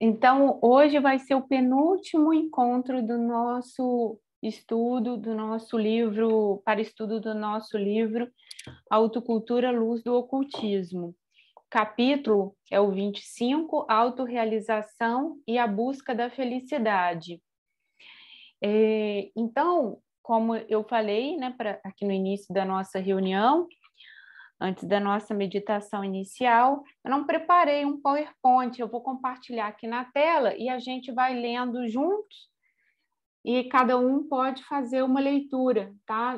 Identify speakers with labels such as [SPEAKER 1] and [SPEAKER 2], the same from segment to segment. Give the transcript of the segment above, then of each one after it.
[SPEAKER 1] Então, hoje vai ser o penúltimo encontro do nosso estudo, do nosso livro, para estudo do nosso livro, Autocultura, Luz do Ocultismo. O capítulo é o 25, Autorrealização e a Busca da Felicidade. Então, como eu falei, né, aqui no início da nossa reunião, antes da nossa meditação inicial, eu não preparei um PowerPoint, eu vou compartilhar aqui na tela e a gente vai lendo juntos e cada um pode fazer uma leitura, tá?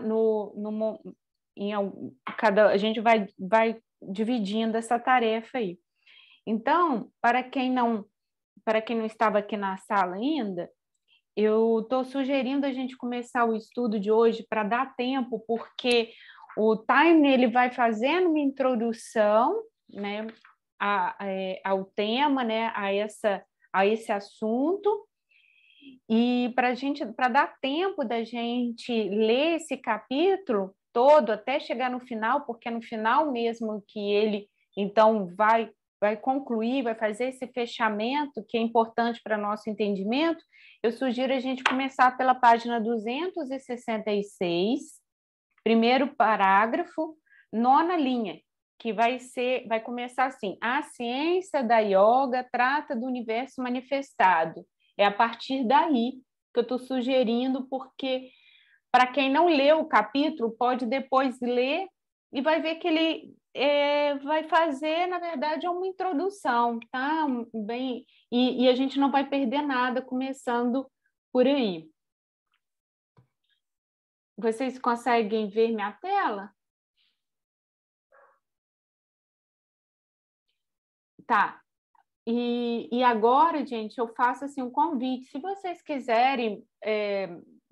[SPEAKER 1] A gente vai dividindo essa tarefa aí. Então, para quem não estava aqui na sala ainda, eu estou sugerindo a gente começar o estudo de hoje para dar tempo, porque o Time ele vai fazendo uma introdução, né, ao tema, né, a esse assunto, e para dar tempo da gente ler esse capítulo todo até chegar no final, porque é no final mesmo que ele então vai concluir, vai fazer esse fechamento que é importante para nosso entendimento. Eu sugiro a gente começar pela página 266, primeiro parágrafo, nona linha, que vai começar assim: a ciência da yoga trata do universo manifestado. É a partir daí que eu estou sugerindo, porque para quem não leu o capítulo, pode depois ler e vai ver que ele vai fazer, na verdade, uma introdução, tá? E a gente não vai perder nada começando por aí. Vocês conseguem ver minha tela? Tá. E agora, gente, eu faço assim um convite. Se vocês quiserem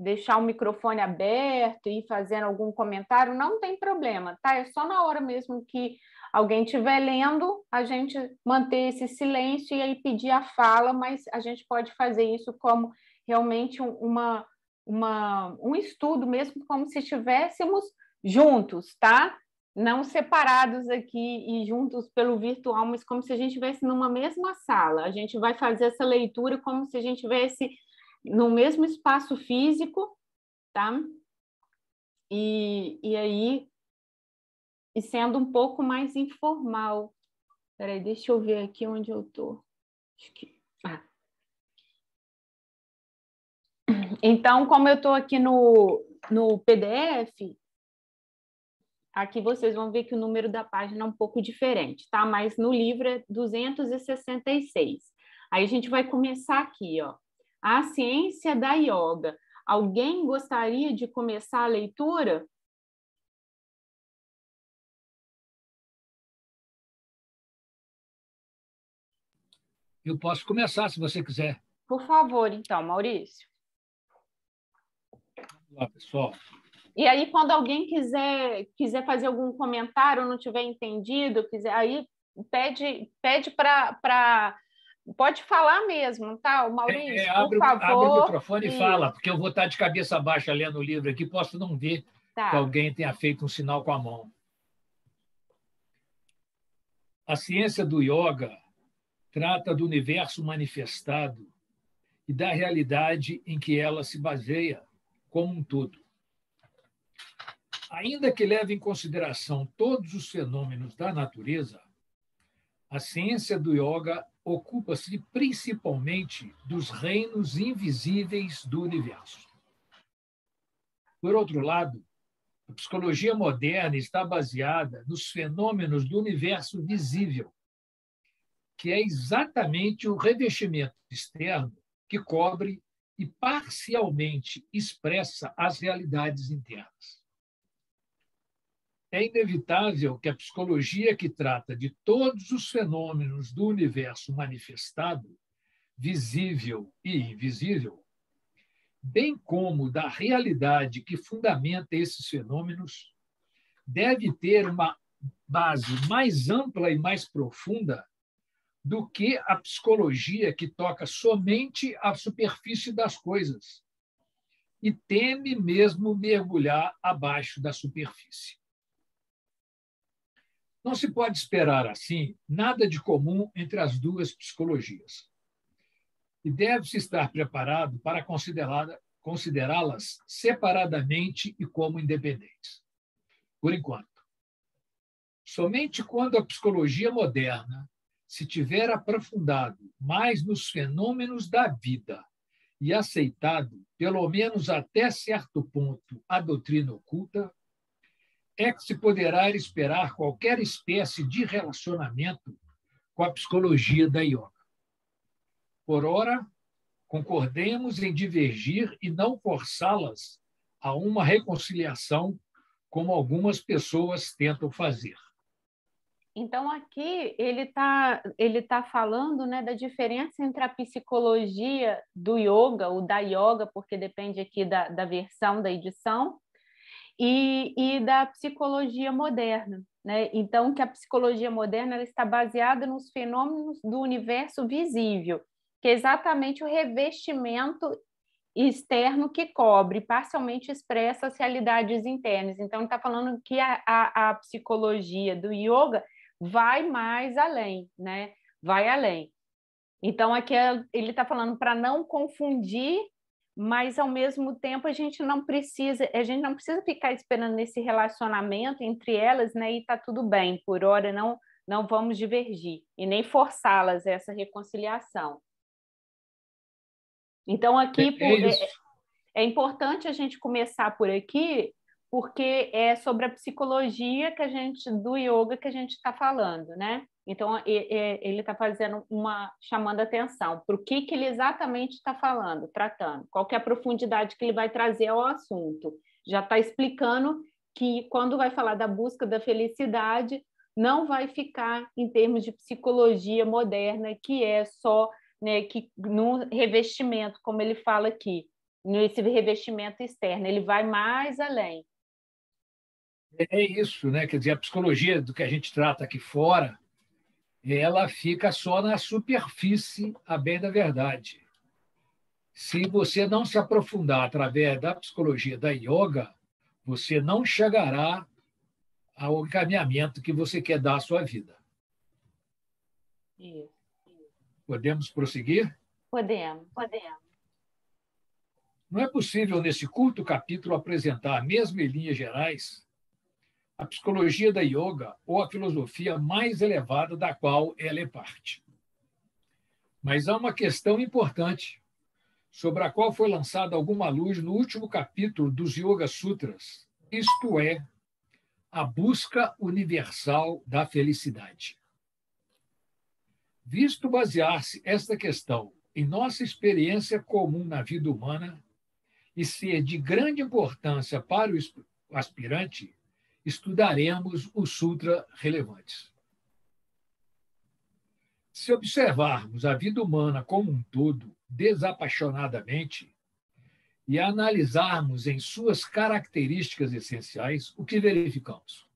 [SPEAKER 1] deixar o microfone aberto e ir fazendo algum comentário, não tem problema, tá? É só na hora mesmo que alguém estiver lendo, a gente manter esse silêncio e aí pedir a fala, mas a gente pode fazer isso como realmente um estudo mesmo, como se estivéssemos juntos, tá? Não separados aqui e juntos pelo virtual, mas como se a gente estivesse numa mesma sala. A gente vai fazer essa leitura como se a gente estivesse no mesmo espaço físico, tá? E aí, e sendo um pouco mais informal. Peraí, deixa eu ver aqui onde eu estou. Então, como eu estou aqui no PDF, aqui vocês vão ver que o número da página é um pouco diferente, tá? Mas no livro é 266. Aí a gente vai começar aqui, ó. A ciência da yoga. Alguém gostaria de começar a leitura?
[SPEAKER 2] Eu posso começar, se você quiser.
[SPEAKER 1] Por favor, então, Maurício.
[SPEAKER 2] Vamos lá, pessoal.
[SPEAKER 1] E aí, quando alguém quiser fazer algum comentário, não tiver entendido, aí pede para pode falar mesmo, tá? O Maurício, por
[SPEAKER 2] Abre o
[SPEAKER 1] favor.
[SPEAKER 2] microfone e fala, porque eu vou estar de cabeça baixa lendo o livro aqui, posso não ver que
[SPEAKER 1] Tá.
[SPEAKER 2] alguém tenha feito um sinal com a mão. A ciência do yoga trata do universo manifestado e da realidade em que ela se baseia como um todo. Ainda que leve em consideração todos os fenômenos da natureza, a ciência do yoga ocupa-se principalmente dos reinos invisíveis do universo. Por outro lado, a psicologia moderna está baseada nos fenômenos do universo visível, que é exatamente o revestimento externo que cobre e parcialmente expressa as realidades internas. É inevitável que a psicologia que trata de todos os fenômenos do universo manifestado, visível e invisível, bem como da realidade que fundamenta esses fenômenos, deve ter uma base mais ampla e mais profunda do que a psicologia que toca somente a superfície das coisas e teme mesmo mergulhar abaixo da superfície. Não se pode esperar, assim, nada de comum entre as duas psicologias. e deve-se estar preparado para considerá-las separadamente e como independentes. Por enquanto, somente quando a psicologia moderna se tiver aprofundado mais nos fenômenos da vida e aceitado, pelo menos até certo ponto, a doutrina oculta, é que se poderá esperar qualquer espécie de relacionamento com a psicologia da yoga. Por ora, concordemos em divergir e não forçá-las a uma reconciliação, como algumas pessoas tentam fazer.
[SPEAKER 1] Então, aqui ele tá falando, né, da diferença entre a psicologia do yoga, ou da yoga, porque depende aqui da versão da edição, e da psicologia moderna, né? Então, que a psicologia moderna ela está baseada nos fenômenos do universo visível, que é exatamente o revestimento externo que cobre, parcialmente expressa as realidades internas. Então, ele está falando que a psicologia do yoga vai mais além, né? Vai além. Então, aqui ele está falando para não confundir, mas ao mesmo tempo a gente não precisa ficar esperando esse relacionamento entre elas, né? E está tudo bem, por hora não vamos divergir e nem forçá-las a essa reconciliação. Então, aqui é importante a gente começar por aqui, porque é sobre a psicologia do yoga que a gente está falando, né? Então, ele está chamando atenção para o que ele exatamente está falando, tratando, qual que é a profundidade que ele vai trazer ao assunto. Já está explicando que, quando vai falar da busca da felicidade, não vai ficar em termos de psicologia moderna, que é só, né, que no revestimento, como ele fala aqui, nesse revestimento externo, ele vai mais além.
[SPEAKER 2] É isso, né? Quer dizer, a psicologia do que a gente trata aqui fora, ela fica só na superfície, a bem da verdade. Se você não se aprofundar através da psicologia da yoga, você não chegará ao encaminhamento que você quer dar à sua vida.
[SPEAKER 1] Isso.
[SPEAKER 2] Podemos prosseguir?
[SPEAKER 1] Podemos.
[SPEAKER 2] Não é possível, nesse curto capítulo, apresentar, mesmo em linhas gerais, a psicologia da yoga ou a filosofia mais elevada da qual ela é parte. Mas há uma questão importante, sobre a qual foi lançada alguma luz no último capítulo dos Yoga Sutras, isto é, a busca universal da felicidade. Visto basear-se esta questão em nossa experiência comum na vida humana e ser de grande importância para o aspirante, estudaremos os sutras relevantes. Se observarmos a vida humana como um todo, desapaixonadamente, e analisarmos em suas características essenciais, o que verificamos?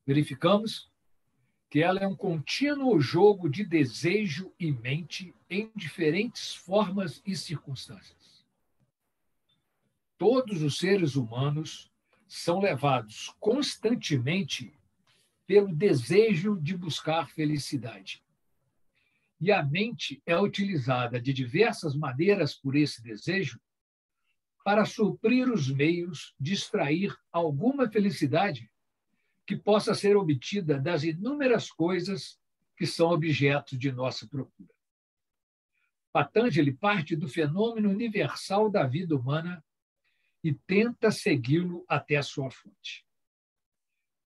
[SPEAKER 2] Verificamos que ela é um contínuo jogo de desejo e mente em diferentes formas e circunstâncias. Todos os seres humanos são levados constantemente pelo desejo de buscar felicidade. E a mente é utilizada de diversas maneiras por esse desejo para suprir os meios de extrair alguma felicidade que possa ser obtida das inúmeras coisas que são objeto de nossa procura. Patanjali parte do fenômeno universal da vida humana e tenta segui-lo até a sua fonte.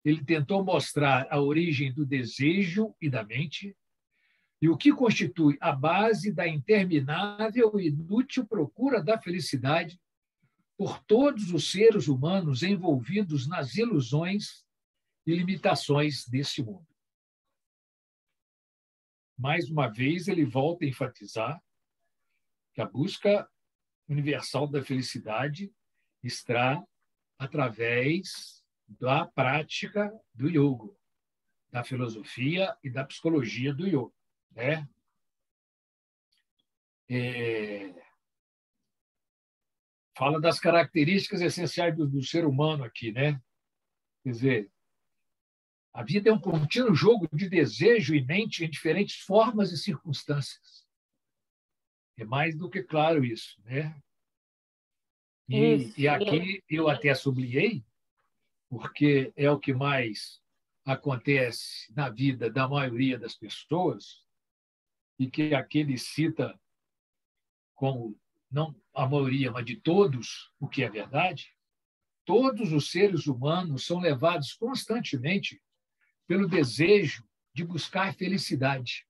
[SPEAKER 2] Ele tentou mostrar a origem do desejo e da mente e o que constitui a base da interminável e inútil procura da felicidade por todos os seres humanos envolvidos nas ilusões e limitações deste mundo. Mais uma vez, ele volta a enfatizar que a busca universal da felicidade está através da prática do yoga, da filosofia e da psicologia do yoga, né? Fala das características essenciais do ser humano aqui, né? Quer dizer, a vida é um contínuo jogo de desejo e mente em diferentes formas e circunstâncias. É mais do que claro isso, né?
[SPEAKER 1] Isso.
[SPEAKER 2] E aqui eu até sublinhei, porque é o que mais acontece na vida da maioria das pessoas, e que aqui ele cita como, não a maioria, mas de todos, o que é verdade, todos os seres humanos são levados constantemente pelo desejo de buscar felicidade.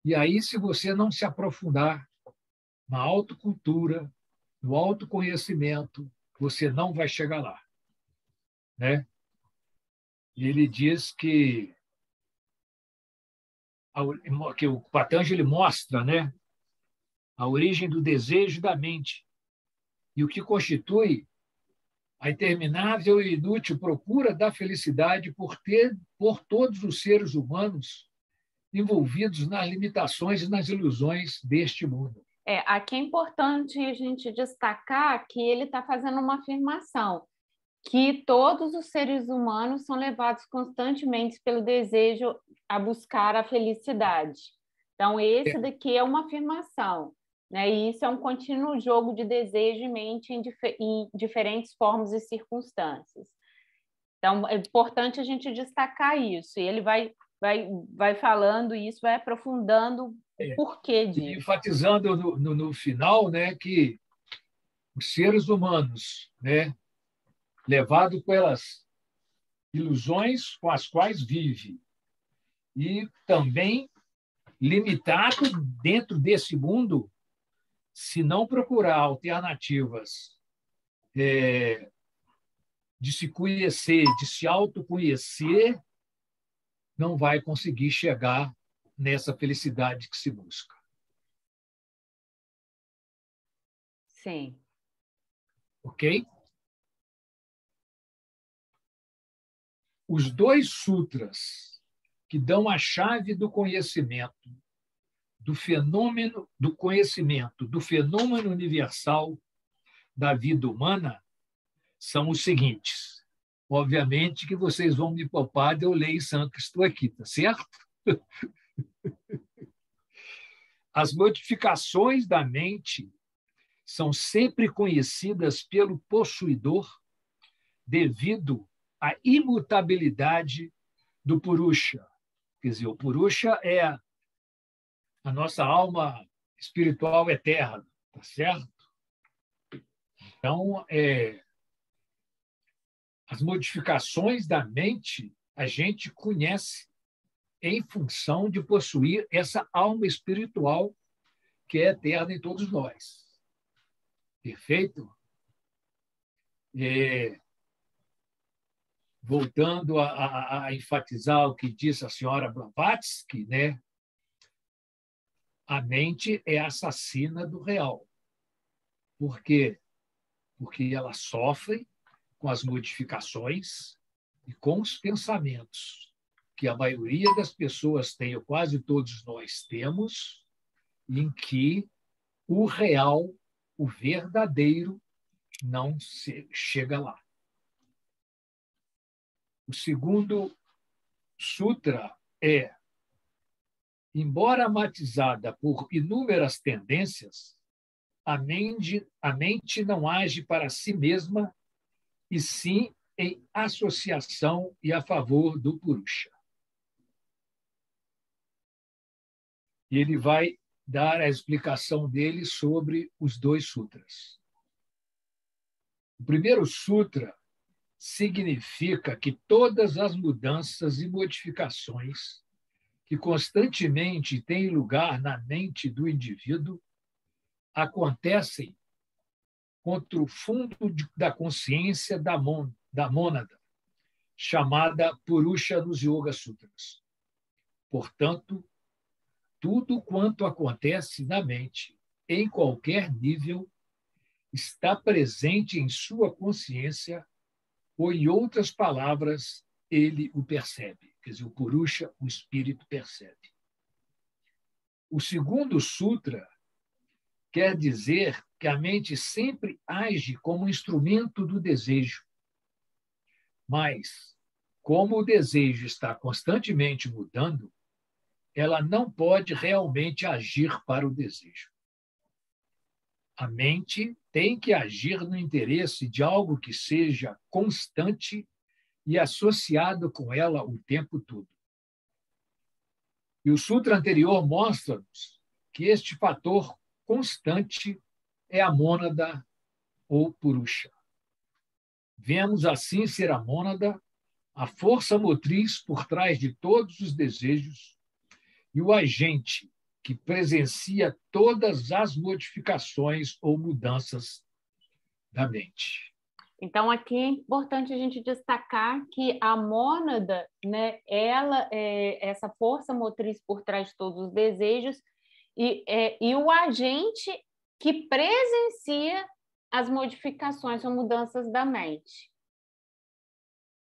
[SPEAKER 2] E aí, se você não se aprofundar na autocultura, no autoconhecimento, você não vai chegar lá, né? E ele diz que o Patanjali mostra, né, a origem do desejo da mente e o que constitui a interminável e inútil procura da felicidade por todos os seres humanos envolvidos nas limitações e nas ilusões deste mundo.
[SPEAKER 1] Aqui é importante a gente destacar que ele está fazendo uma afirmação, que todos os seres humanos são levados constantemente pelo desejo a buscar a felicidade. Então, esse daqui é uma afirmação, né? E isso é um contínuo jogo de desejo e mente em diferentes formas e circunstâncias. Então, é importante a gente destacar isso. E ele vai falando isso, vai aprofundando o porquê disso.
[SPEAKER 2] E enfatizando no final, né, que os seres humanos, né, levados pelas ilusões com as quais vive e também limitado dentro desse mundo, se não procurar alternativas de se conhecer, de se autoconhecer, não vai conseguir chegar nessa felicidade que se busca.
[SPEAKER 1] Sim.
[SPEAKER 2] Ok? Os dois sutras que dão a chave do conhecimento, do fenômeno do conhecimento, do fenômeno universal da vida humana, são os seguintes. Obviamente que vocês vão me poupar de eu ler em santo, estou aqui, tá certo? As modificações da mente são sempre conhecidas pelo possuidor devido à imutabilidade do Purusha. Quer dizer, o Purusha é a nossa alma espiritual eterna, tá certo? Então, as modificações da mente a gente conhece em função de possuir essa alma espiritual que é eterna em todos nós. Perfeito? Voltando a enfatizar o que disse a senhora Blavatsky, né? A mente é assassina do real. Por quê? Porque ela sofre com as modificações e com os pensamentos que a maioria das pessoas tem, ou quase todos nós temos, em que o real, o verdadeiro, não chega lá. O segundo sutra é: embora matizada por inúmeras tendências, a mente não age para si mesma, e sim em associação e a favor do Purusha. E ele vai dar a explicação dele sobre os dois sutras. O primeiro sutra significa que todas as mudanças e modificações que constantemente têm lugar na mente do indivíduo acontecem contra o fundo da consciência da mônada, chamada Purusha nos Yoga Sutras. Portanto, tudo quanto acontece na mente, em qualquer nível, está presente em sua consciência, ou, em outras palavras, ele o percebe. Quer dizer, o Purusha, o espírito, percebe. O segundo sutra quer dizer que a mente sempre age como instrumento do desejo. Mas, como o desejo está constantemente mudando, ela não pode realmente agir para o desejo. A mente tem que agir no interesse de algo que seja constante e associado com ela o tempo todo. E o sutra anterior mostra-nos que este fator constante é a mônada ou purusha. Vemos assim ser a mônada a força motriz por trás de todos os desejos e o agente que presencia todas as modificações ou mudanças da mente.
[SPEAKER 1] Então, aqui é importante a gente destacar que a mônada, né, ela é essa força motriz por trás de todos os desejos e o agente que presencia as modificações ou mudanças da mente.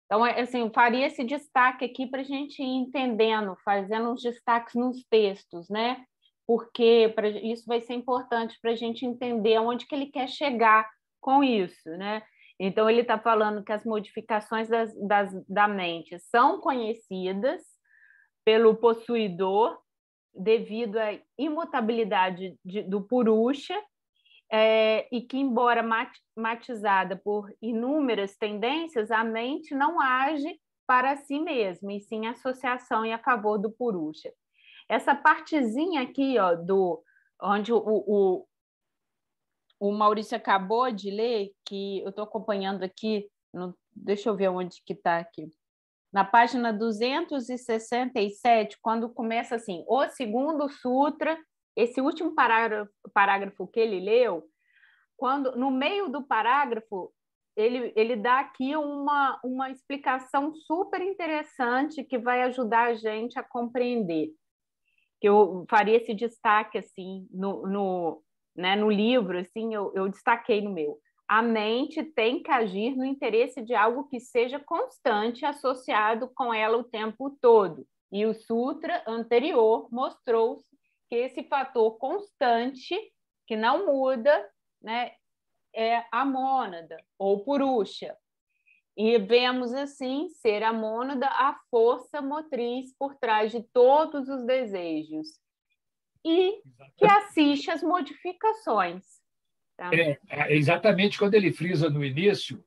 [SPEAKER 1] Então, assim, eu faria esse destaque aqui para a gente ir entendendo, fazendo uns destaques nos textos, né? Porque isso vai ser importante para a gente entender onde que ele quer chegar com isso, né? Então, ele está falando que as modificações da mente são conhecidas pelo possuidor devido à imutabilidade do Purusha, e que, embora matizada por inúmeras tendências, a mente não age para si mesma, e sim a associação e a favor do Purusha. Essa partezinha aqui, ó, onde o Maurício acabou de ler, que eu estou acompanhando aqui, deixa eu ver onde que está aqui. Na página 267, quando começa assim, o segundo sutra, esse último parágrafo que ele leu, quando no meio do parágrafo, ele dá aqui uma explicação super interessante que vai ajudar a gente a compreender. Que eu faria esse destaque assim no livro, assim, eu destaquei no meu. A mente tem que agir no interesse de algo que seja constante, associado com ela o tempo todo. E o sutra anterior mostrou que esse fator constante, que não muda, né, é a mônada, ou purusha. E vemos, assim, ser a mônada a força motriz por trás de todos os desejos e que assiste às modificações. Tá?
[SPEAKER 2] Exatamente quando ele frisa no início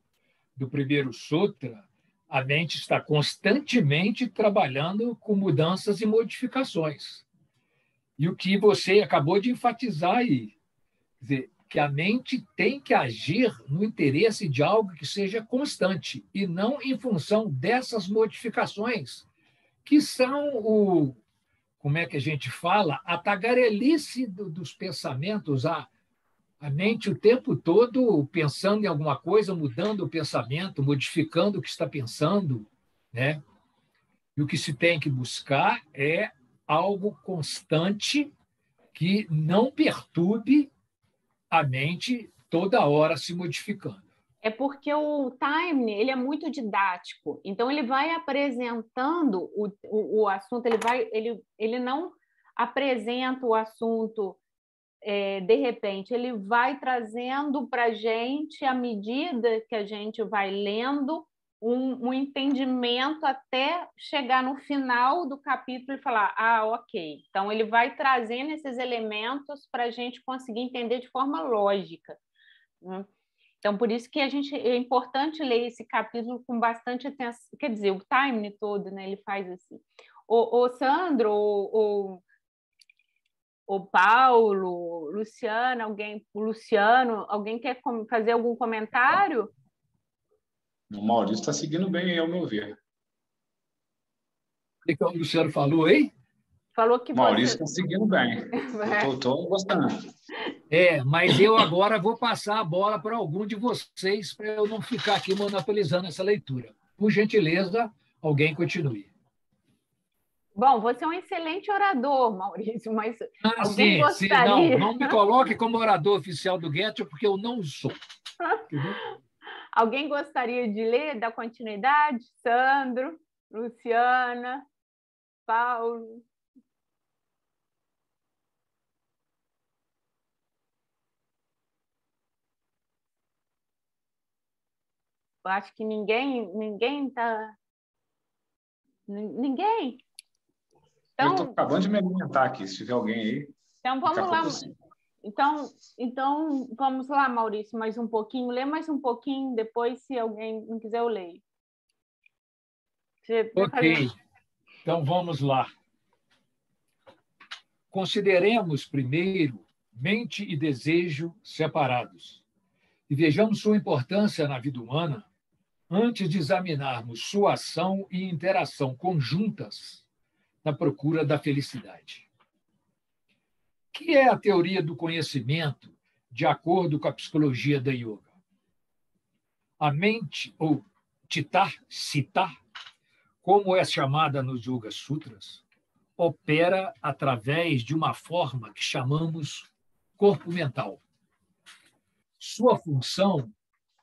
[SPEAKER 2] do primeiro sutra, a mente está constantemente trabalhando com mudanças e modificações. E o que você acabou de enfatizar aí, quer dizer, que a mente tem que agir no interesse de algo que seja constante e não em função dessas modificações, que são como é que a gente fala, a tagarelice dos pensamentos, a mente o tempo todo pensando em alguma coisa, mudando o pensamento, modificando o que está pensando, né? E o que se tem que buscar é algo constante que não perturbe a mente toda hora se modificando.
[SPEAKER 1] É porque o Time ele é muito didático, então ele vai apresentando o assunto, ele não apresenta o assunto de repente, ele vai trazendo para a gente, à medida que a gente vai lendo, um entendimento até chegar no final do capítulo e falar, ok. Então, ele vai trazendo esses elementos para a gente conseguir entender de forma lógica. Né? Então, por isso que é importante ler esse capítulo com bastante atenção, quer dizer, o time todo, né? Ele faz assim. O Sandro, o Paulo, Luciano, alguém quer fazer algum comentário?
[SPEAKER 3] O Maurício está seguindo bem, ao meu ver.
[SPEAKER 2] O que o Luciano falou aí?
[SPEAKER 1] Falou que
[SPEAKER 3] Maurício está seguindo bem. Estou gostando.
[SPEAKER 2] Mas eu agora vou passar a bola para algum de vocês para eu não ficar aqui monopolizando essa leitura. Por gentileza, alguém continue.
[SPEAKER 1] Bom, você é um excelente orador, Maurício, mas alguém
[SPEAKER 2] sim,
[SPEAKER 1] gostaria...
[SPEAKER 2] Não me coloque como orador oficial do Getty, porque eu não sou.
[SPEAKER 1] Alguém gostaria de ler, dar continuidade? Sandro, Luciana, Paulo... Eu acho que ninguém está... Ninguém?
[SPEAKER 3] Eu estou
[SPEAKER 1] Então,
[SPEAKER 3] acabando de me alimentar aqui, se tiver alguém aí.
[SPEAKER 1] então
[SPEAKER 3] Daqui a
[SPEAKER 1] vamos lá.
[SPEAKER 3] pouco eu sigo.
[SPEAKER 1] Então, vamos lá, Maurício, mais um pouquinho. Lê mais um pouquinho, depois, se alguém não quiser, eu leio. Você vai fazer...
[SPEAKER 2] Ok, então vamos lá. Consideremos primeiro mente e desejo separados e vejamos sua importância na vida humana antes de examinarmos sua ação e interação conjuntas na procura da felicidade. O que é a teoria do conhecimento de acordo com a psicologia da yoga? A mente, ou citta, como é chamada nos Yoga Sutras, opera através de uma forma que chamamos corpo mental. Sua função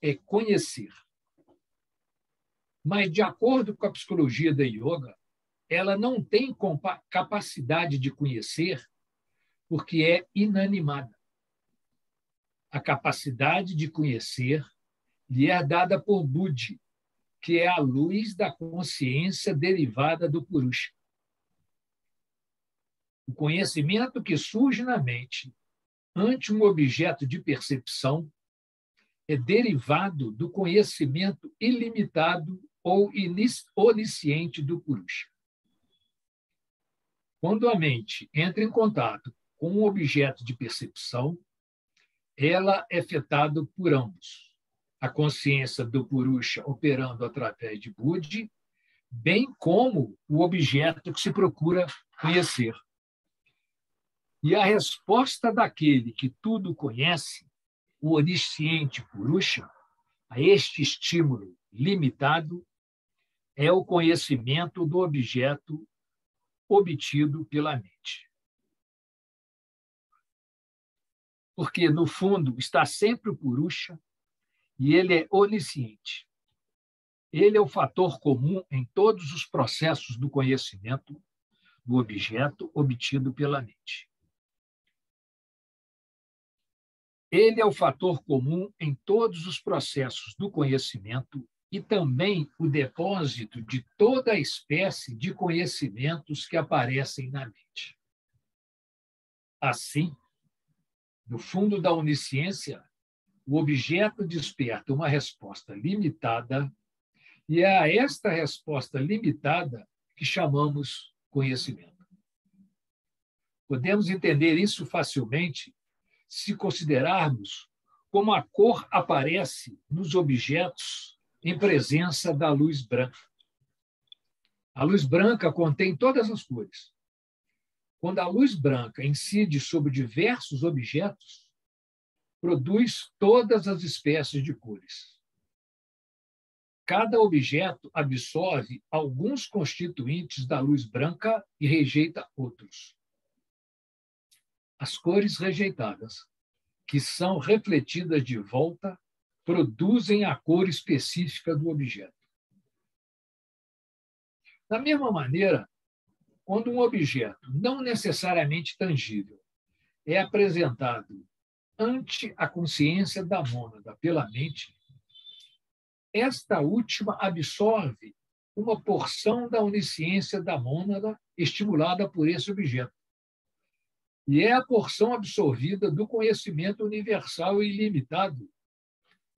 [SPEAKER 2] é conhecer. Mas, de acordo com a psicologia da yoga, ela não tem capacidade de conhecer porque é inanimada. A capacidade de conhecer lhe é dada por Buddhi, que é a luz da consciência derivada do Purusha. O conhecimento que surge na mente ante um objeto de percepção é derivado do conhecimento ilimitado ou onisciente do Purusha. Quando a mente entra em contato com um objeto de percepção, ela é afetada por ambos. A consciência do Purusha operando através de Buddhi, bem como o objeto que se procura conhecer. E a resposta daquele que tudo conhece, o onisciente Purusha, a este estímulo limitado, é o conhecimento do objeto obtido pela mente. Porque, no fundo, está sempre o Purusha e ele é onisciente. Ele é o fator comum em todos os processos do conhecimento do objeto obtido pela mente. Ele é o fator comum em todos os processos do conhecimento e também o depósito de toda a espécie de conhecimentos que aparecem na mente. Assim, no fundo da onisciência, o objeto desperta uma resposta limitada e é a esta resposta limitada que chamamos conhecimento. Podemos entender isso facilmente se considerarmos como a cor aparece nos objetos em presença da luz branca. A luz branca contém todas as cores. Quando a luz branca incide sobre diversos objetos, produz todas as espécies de cores. Cada objeto absorve alguns constituintes da luz branca e rejeita outros. As cores rejeitadas, que são refletidas de volta, produzem a cor específica do objeto. Da mesma maneira, quando um objeto não necessariamente tangível é apresentado ante a consciência da mônada pela mente, esta última absorve uma porção da onisciência da mônada estimulada por esse objeto. E é a porção absorvida do conhecimento universal e ilimitado.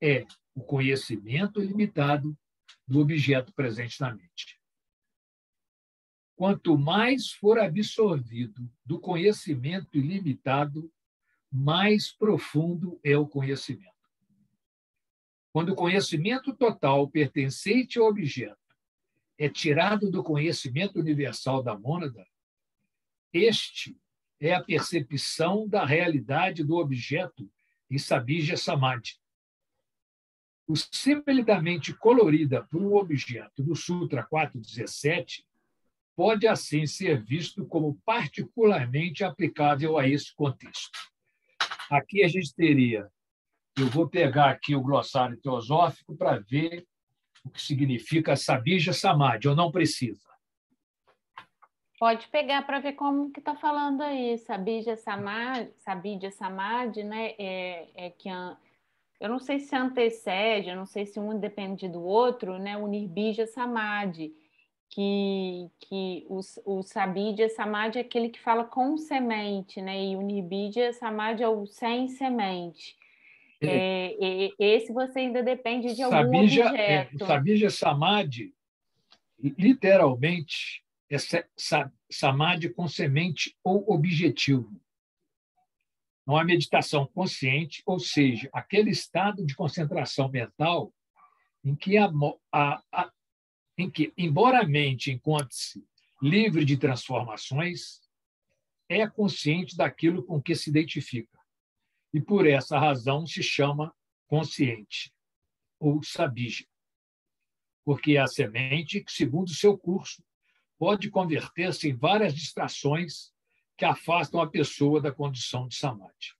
[SPEAKER 2] É o conhecimento ilimitado do objeto presente na mente. Quanto mais for absorvido do conhecimento ilimitado, mais profundo é o conhecimento. Quando o conhecimento total pertencente ao objeto é tirado do conhecimento universal da mônada, este é a percepção da realidade do objeto em Sabija Samadhi. O símbolo da mente colorida por um objeto do Sutra 4.17 pode, assim, ser visto como particularmente aplicável a esse contexto. Aqui a gente teria, eu vou pegar aqui o glossário teosófico para ver o que significa Sabija Samadhi, ou não precisa?
[SPEAKER 1] Pode pegar para ver como que está falando aí. Sabija Samadhi, né? Eu não sei se antecede, eu não sei se um depende do outro, né? O Nirbija Samadhi, que o Sabidya Samadhi é aquele que fala com semente, né? E o Nirbidya Samadhi é o sem semente. Esse você ainda depende de algum
[SPEAKER 2] O
[SPEAKER 1] objeto.
[SPEAKER 2] Sabidya Samadhi, literalmente, é Samadhi com semente ou objetivo. Não é meditação consciente, ou seja, aquele estado de concentração mental em que, embora a mente encontre-se livre de transformações, é consciente daquilo com que se identifica. E, por essa razão, se chama consciente, ou sabija, porque é a semente que, segundo o seu curso, pode converter-se em várias distrações que afastam a pessoa da condição de samadhi.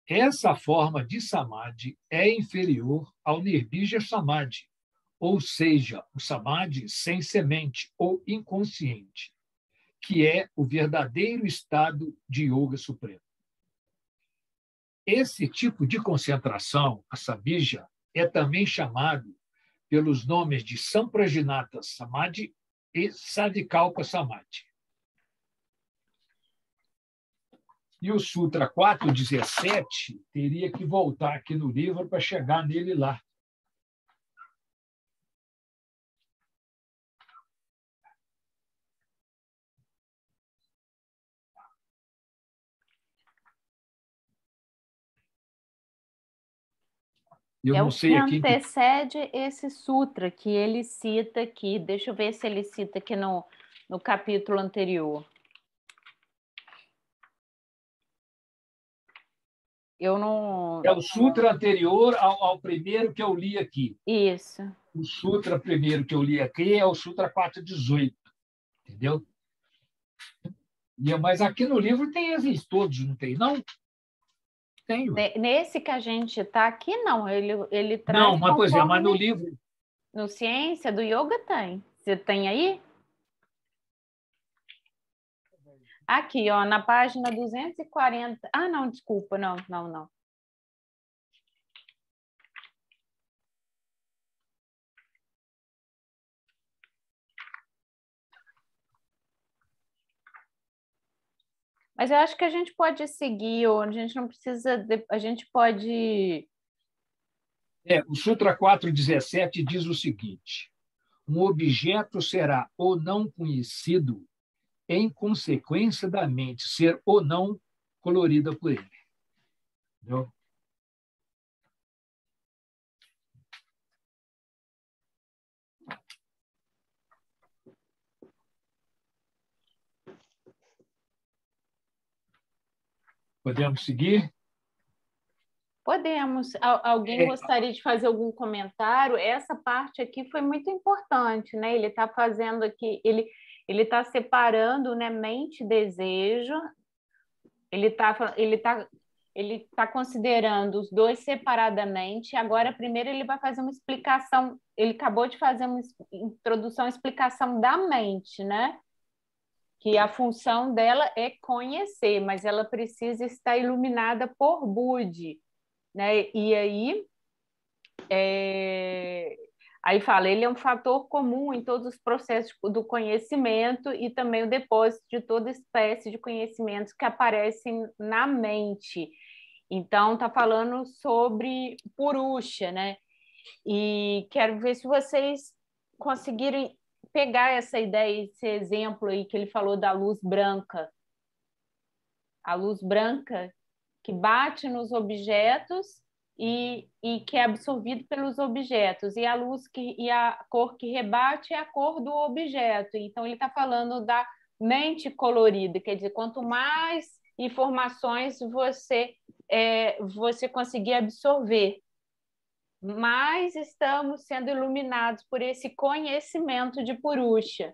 [SPEAKER 2] Essa forma de samadhi é inferior ao nirbija samadhi, ou seja, o samadhi sem semente ou inconsciente, que é o verdadeiro estado de yoga supremo. Esse tipo de concentração, a sabija, é também chamado pelos nomes de Samprajnata Samadhi e Savikalpa Samadhi. E o Sutra 4.17 teria que voltar aqui no livro para chegar nele lá. Eu não sei aqui.
[SPEAKER 1] Antecede esse sutra que ele cita aqui. Deixa eu ver se ele cita aqui no capítulo anterior. Eu não.
[SPEAKER 2] É o sutra anterior ao primeiro que eu li aqui.
[SPEAKER 1] Isso.
[SPEAKER 2] O sutra primeiro que eu li aqui é o Sutra 4.18. Entendeu? Mas aqui no livro tem esses todos, não tem, não? Tenho.
[SPEAKER 1] Nesse que a gente está aqui, não. Ele traz.
[SPEAKER 2] Não, mas, por exemplo, mas no livro.
[SPEAKER 1] No Ciência do Yoga tem. Você tem aí? Aqui, ó, na página 240. Ah, não, desculpa, não. Mas eu acho que a gente pode seguir, ou a gente não precisa. A gente pode.
[SPEAKER 2] O Sutra 4.17 diz o seguinte: um objeto será ou não conhecido em consequência da mente ser ou não colorida por ele. Entendeu? Podemos seguir?
[SPEAKER 1] Podemos. Alguém gostaria de fazer algum comentário? Essa parte aqui foi muito importante, né? Ele está fazendo aqui, ele está separando, né, mente e desejo. Ele tá considerando os dois separadamente. Agora, primeiro, ele vai fazer uma explicação. Ele acabou de fazer uma introdução, explicação da mente, né? Que a função dela é conhecer, mas ela precisa estar iluminada por Budi, né? E aí fala, ele é um fator comum em todos os processos do conhecimento e também o depósito de toda espécie de conhecimentos que aparecem na mente. Então, está falando sobre Purusha, né? E quero ver se vocês conseguirem pegar essa ideia, esse exemplo aí que ele falou da luz branca. A luz branca que bate nos objetos e que é absorvido pelos objetos. E a luz e a cor que rebate é a cor do objeto. Então, ele está falando da mente colorida, quer dizer, quanto mais informações você conseguir absorver, mais estamos sendo iluminados por esse conhecimento de Purusha.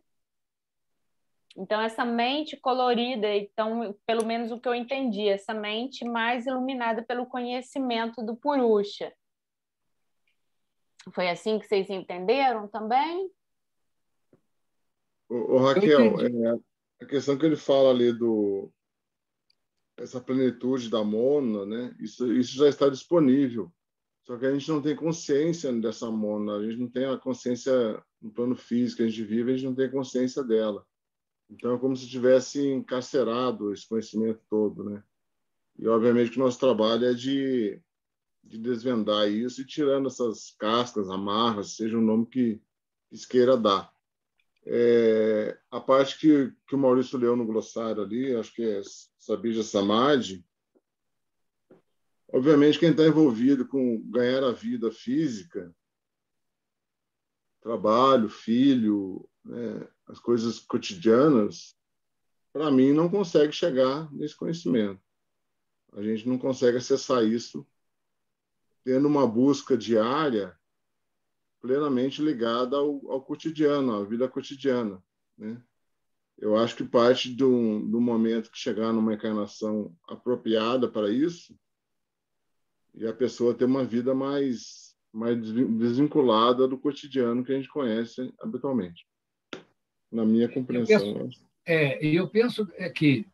[SPEAKER 1] Então, essa mente colorida, então, pelo menos o que eu entendi, essa mente mais iluminada pelo conhecimento do Purusha. Foi assim que vocês entenderam também?
[SPEAKER 4] Raquel, a questão que ele fala ali essa plenitude da Mona, né? Isso já está disponível. Só que a gente não tem consciência dessa mona, a gente não tem a consciência no plano físico, a gente vive, a gente não tem consciência dela. Então é como se tivesse encarcerado esse conhecimento todo, né? E obviamente que o nosso trabalho é de desvendar isso e tirando essas cascas, amarras, seja o nome que se queira dar. A parte que o Maurício leu no glossário ali, acho que é Sabija Samadhi. Obviamente, quem está envolvido com ganhar a vida física, trabalho, filho, né, as coisas cotidianas, para mim, não consegue chegar nesse conhecimento. A gente não consegue acessar isso tendo uma busca diária plenamente ligada ao cotidiano, à vida cotidiana, né? Eu acho que parte do momento que chegar numa encarnação apropriada para isso e a pessoa ter uma vida mais desvinculada do cotidiano que a gente conhece habitualmente, na minha compreensão.
[SPEAKER 2] Eu penso que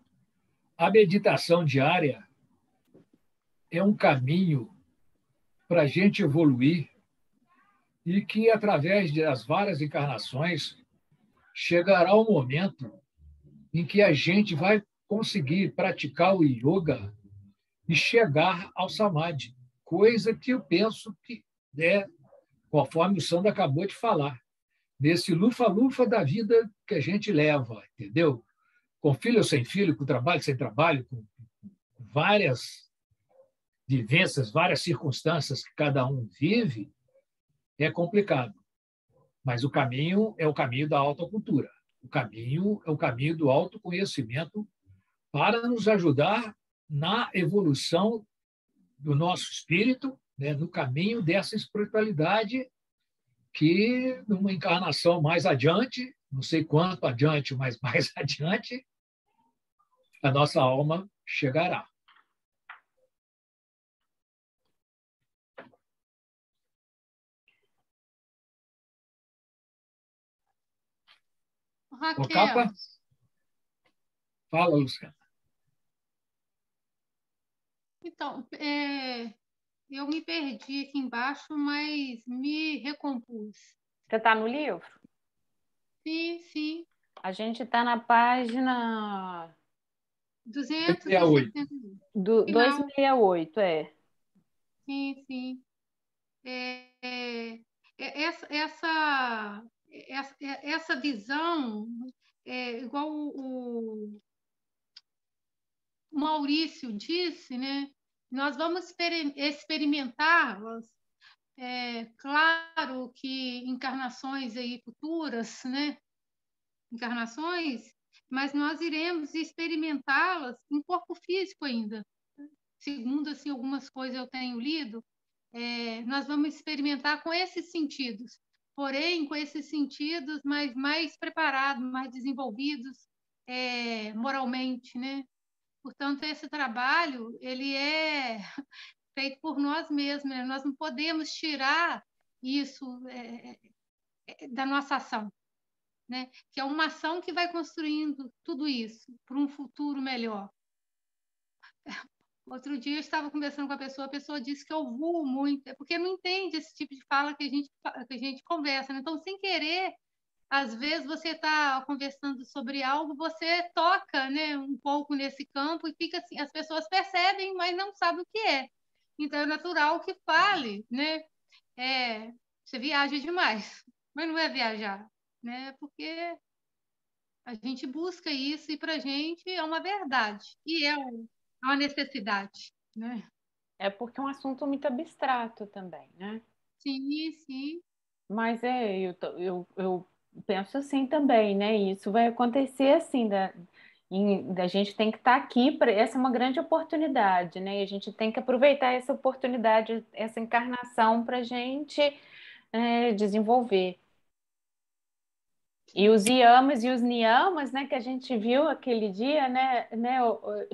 [SPEAKER 2] a meditação diária é um caminho para a gente evoluir e que, através das várias encarnações, chegará o momento em que a gente vai conseguir praticar o yoga e chegar ao samadhi, coisa que eu penso que é, conforme o Sandro acabou de falar, nesse lufa-lufa da vida que a gente leva, entendeu? Com filho ou sem filho, com trabalho sem trabalho, com várias vivências, várias circunstâncias que cada um vive, é complicado. Mas o caminho é o caminho da autocultura. O caminho é o caminho do autoconhecimento para nos ajudar na evolução do nosso espírito, né, no caminho dessa espiritualidade que, numa encarnação mais adiante, não sei quanto adiante, mas mais adiante, a nossa alma chegará.
[SPEAKER 5] Raquel.
[SPEAKER 2] O capa? Fala, Luciana.
[SPEAKER 5] Então, eu me perdi aqui embaixo, mas me recompus.
[SPEAKER 1] Você está no livro?
[SPEAKER 5] Sim, sim.
[SPEAKER 1] A gente está na página
[SPEAKER 5] 268.
[SPEAKER 1] do 268,
[SPEAKER 5] Sim, sim. Essa visão, igual o Maurício disse, né? Nós vamos experimentá-las, claro que encarnações aí futuras, né? Encarnações, mas nós iremos experimentá-las em corpo físico ainda. Segundo assim, algumas coisas eu tenho lido, nós vamos experimentar com esses sentidos, porém com esses sentidos mais preparados, mais desenvolvidos moralmente, né? Portanto, esse trabalho ele é feito por nós mesmos, né? Nós não podemos tirar isso da nossa ação, né? Que é uma ação que vai construindo tudo isso para um futuro melhor. Outro dia eu estava conversando com a pessoa disse que eu voo muito, porque não entende esse tipo de fala que a gente conversa, né? Então, sem querer, às vezes você está conversando sobre algo, você toca, né, um pouco nesse campo e fica assim, as pessoas percebem, mas não sabem o que é. Então, é natural que fale, né? Você viaja demais, mas não é viajar, né? Porque a gente busca isso e para a gente é uma verdade e é uma necessidade, né?
[SPEAKER 1] É porque é um assunto muito abstrato também, né?
[SPEAKER 5] Sim, sim.
[SPEAKER 1] Mas eu penso assim também, né? Isso vai acontecer assim, da gente tem que estar aqui, essa é uma grande oportunidade, né? E a gente tem que aproveitar essa oportunidade, essa encarnação para a gente desenvolver. E os yamas e os niyamas, né, que a gente viu aquele dia, né,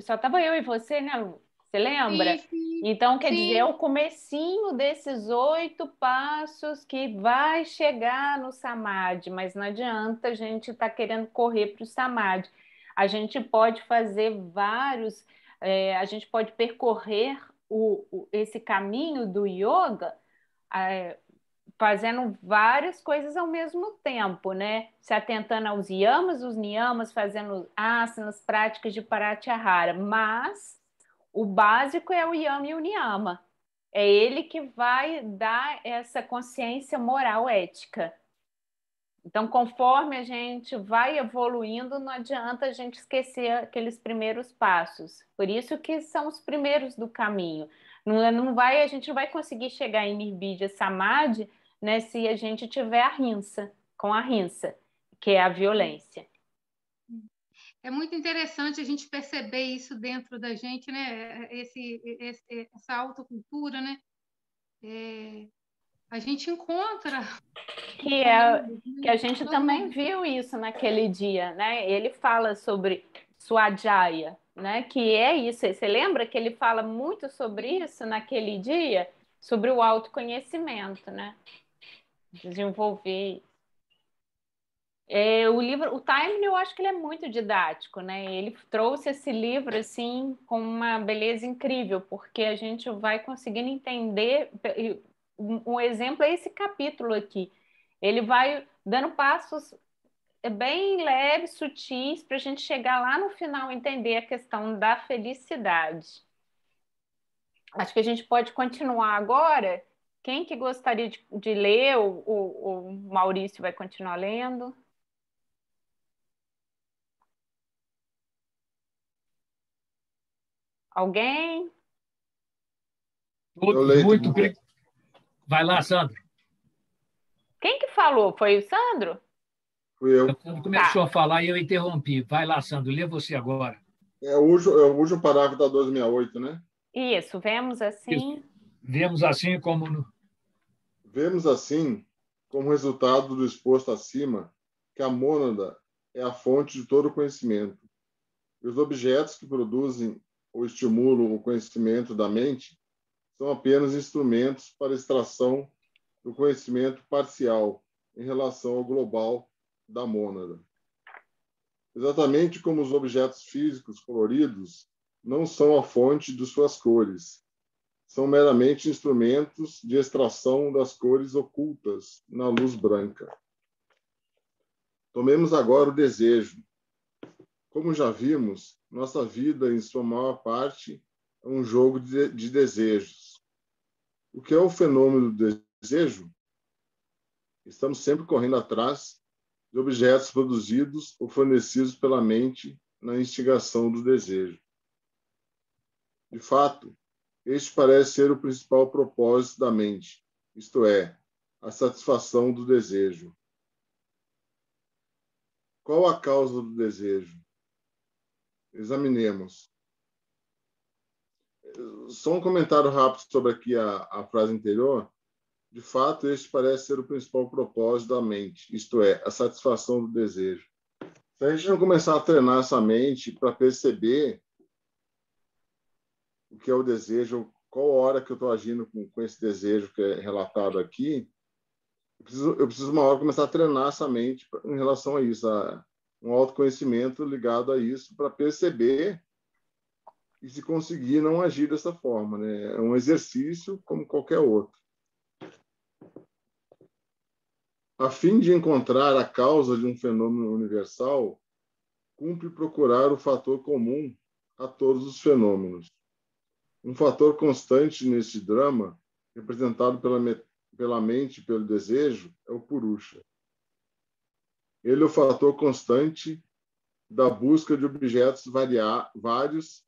[SPEAKER 1] só estava eu e você, né, Lu? Você lembra?
[SPEAKER 5] Sim, sim,
[SPEAKER 1] Então, quer dizer, é
[SPEAKER 5] sim.
[SPEAKER 1] o comecinho desses 8 passos que vai chegar no Samadhi, mas não adianta a gente estar querendo correr para o Samadhi. A gente pode fazer a gente pode percorrer esse caminho do yoga, fazendo várias coisas ao mesmo tempo, né? Se atentando aos yamas, os niyamas, fazendo asanas, práticas de pratyahara, mas o básico é o yama e o niyama. É ele que vai dar essa consciência moral ética. Então, conforme a gente vai evoluindo, não adianta a gente esquecer aqueles primeiros passos. Por isso que são os primeiros do caminho. A gente não vai conseguir chegar em Nirbidya Samadhi, né, se a gente tiver com a rinsa, que é a violência.
[SPEAKER 5] É muito interessante a gente perceber isso dentro da gente, né? Essa autocultura, né? A gente encontra
[SPEAKER 1] que a gente também viu isso naquele dia, né? Ele fala sobre Swadhyaya, né? Que é isso. Você lembra que ele fala muito sobre isso naquele dia? Sobre o autoconhecimento, né? Desenvolver. O Time, eu acho que ele é muito didático, né? Ele trouxe esse livro assim com uma beleza incrível, porque a gente vai conseguindo entender. Um exemplo é esse capítulo aqui. Ele vai dando passos bem leves, sutis, para a gente chegar lá no final e entender a questão da felicidade. Acho que a gente pode continuar agora. Quem que gostaria de ler? O Maurício vai continuar lendo. Alguém?
[SPEAKER 4] Eu leio
[SPEAKER 2] Muito
[SPEAKER 4] também.
[SPEAKER 2] bem. Vai lá, Sandro.
[SPEAKER 1] Quem que falou? Foi o Sandro?
[SPEAKER 4] Fui eu.
[SPEAKER 2] Quando começou a falar, eu interrompi. Vai lá, Sandro, lê você agora.
[SPEAKER 4] É o último parágrafo da 268, né?
[SPEAKER 1] Isso, vemos assim.
[SPEAKER 2] Isso. Vemos assim como...
[SPEAKER 4] Vemos assim, como resultado do exposto acima, que a mônada é a fonte de todo o conhecimento. E os objetos que produzem ou estimulam o conhecimento da mente são apenas instrumentos para extração do conhecimento parcial em relação ao global da mônada. Exatamente como os objetos físicos coloridos não são a fonte de suas cores, são meramente instrumentos de extração das cores ocultas na luz branca. Tomemos agora o desejo. Como já vimos, nossa vida, em sua maior parte, é um jogo de desejos. O que é o fenômeno do desejo? Estamos sempre correndo atrás de objetos produzidos ou fornecidos pela mente na instigação do desejo. De fato, este parece ser o principal propósito da mente, isto é, a satisfação do desejo. Qual a causa do desejo? Examinemos. Só um comentário rápido sobre aqui a frase anterior. De fato, este parece ser o principal propósito da mente, isto é, a satisfação do desejo. Se a gente não começar a treinar essa mente para perceber o que é o desejo, qual hora que eu estou agindo com esse desejo que é relatado aqui, eu preciso uma hora começar a treinar essa mente em relação a isso, a um autoconhecimento ligado a isso, para perceber e se conseguir não agir dessa forma, né? É um exercício como qualquer outro. A fim de encontrar a causa de um fenômeno universal, cumpre procurar o fator comum a todos os fenômenos. Um fator constante neste drama, representado pela mente e pelo desejo, é o Purusha. Ele é o fator constante da busca de objetos vários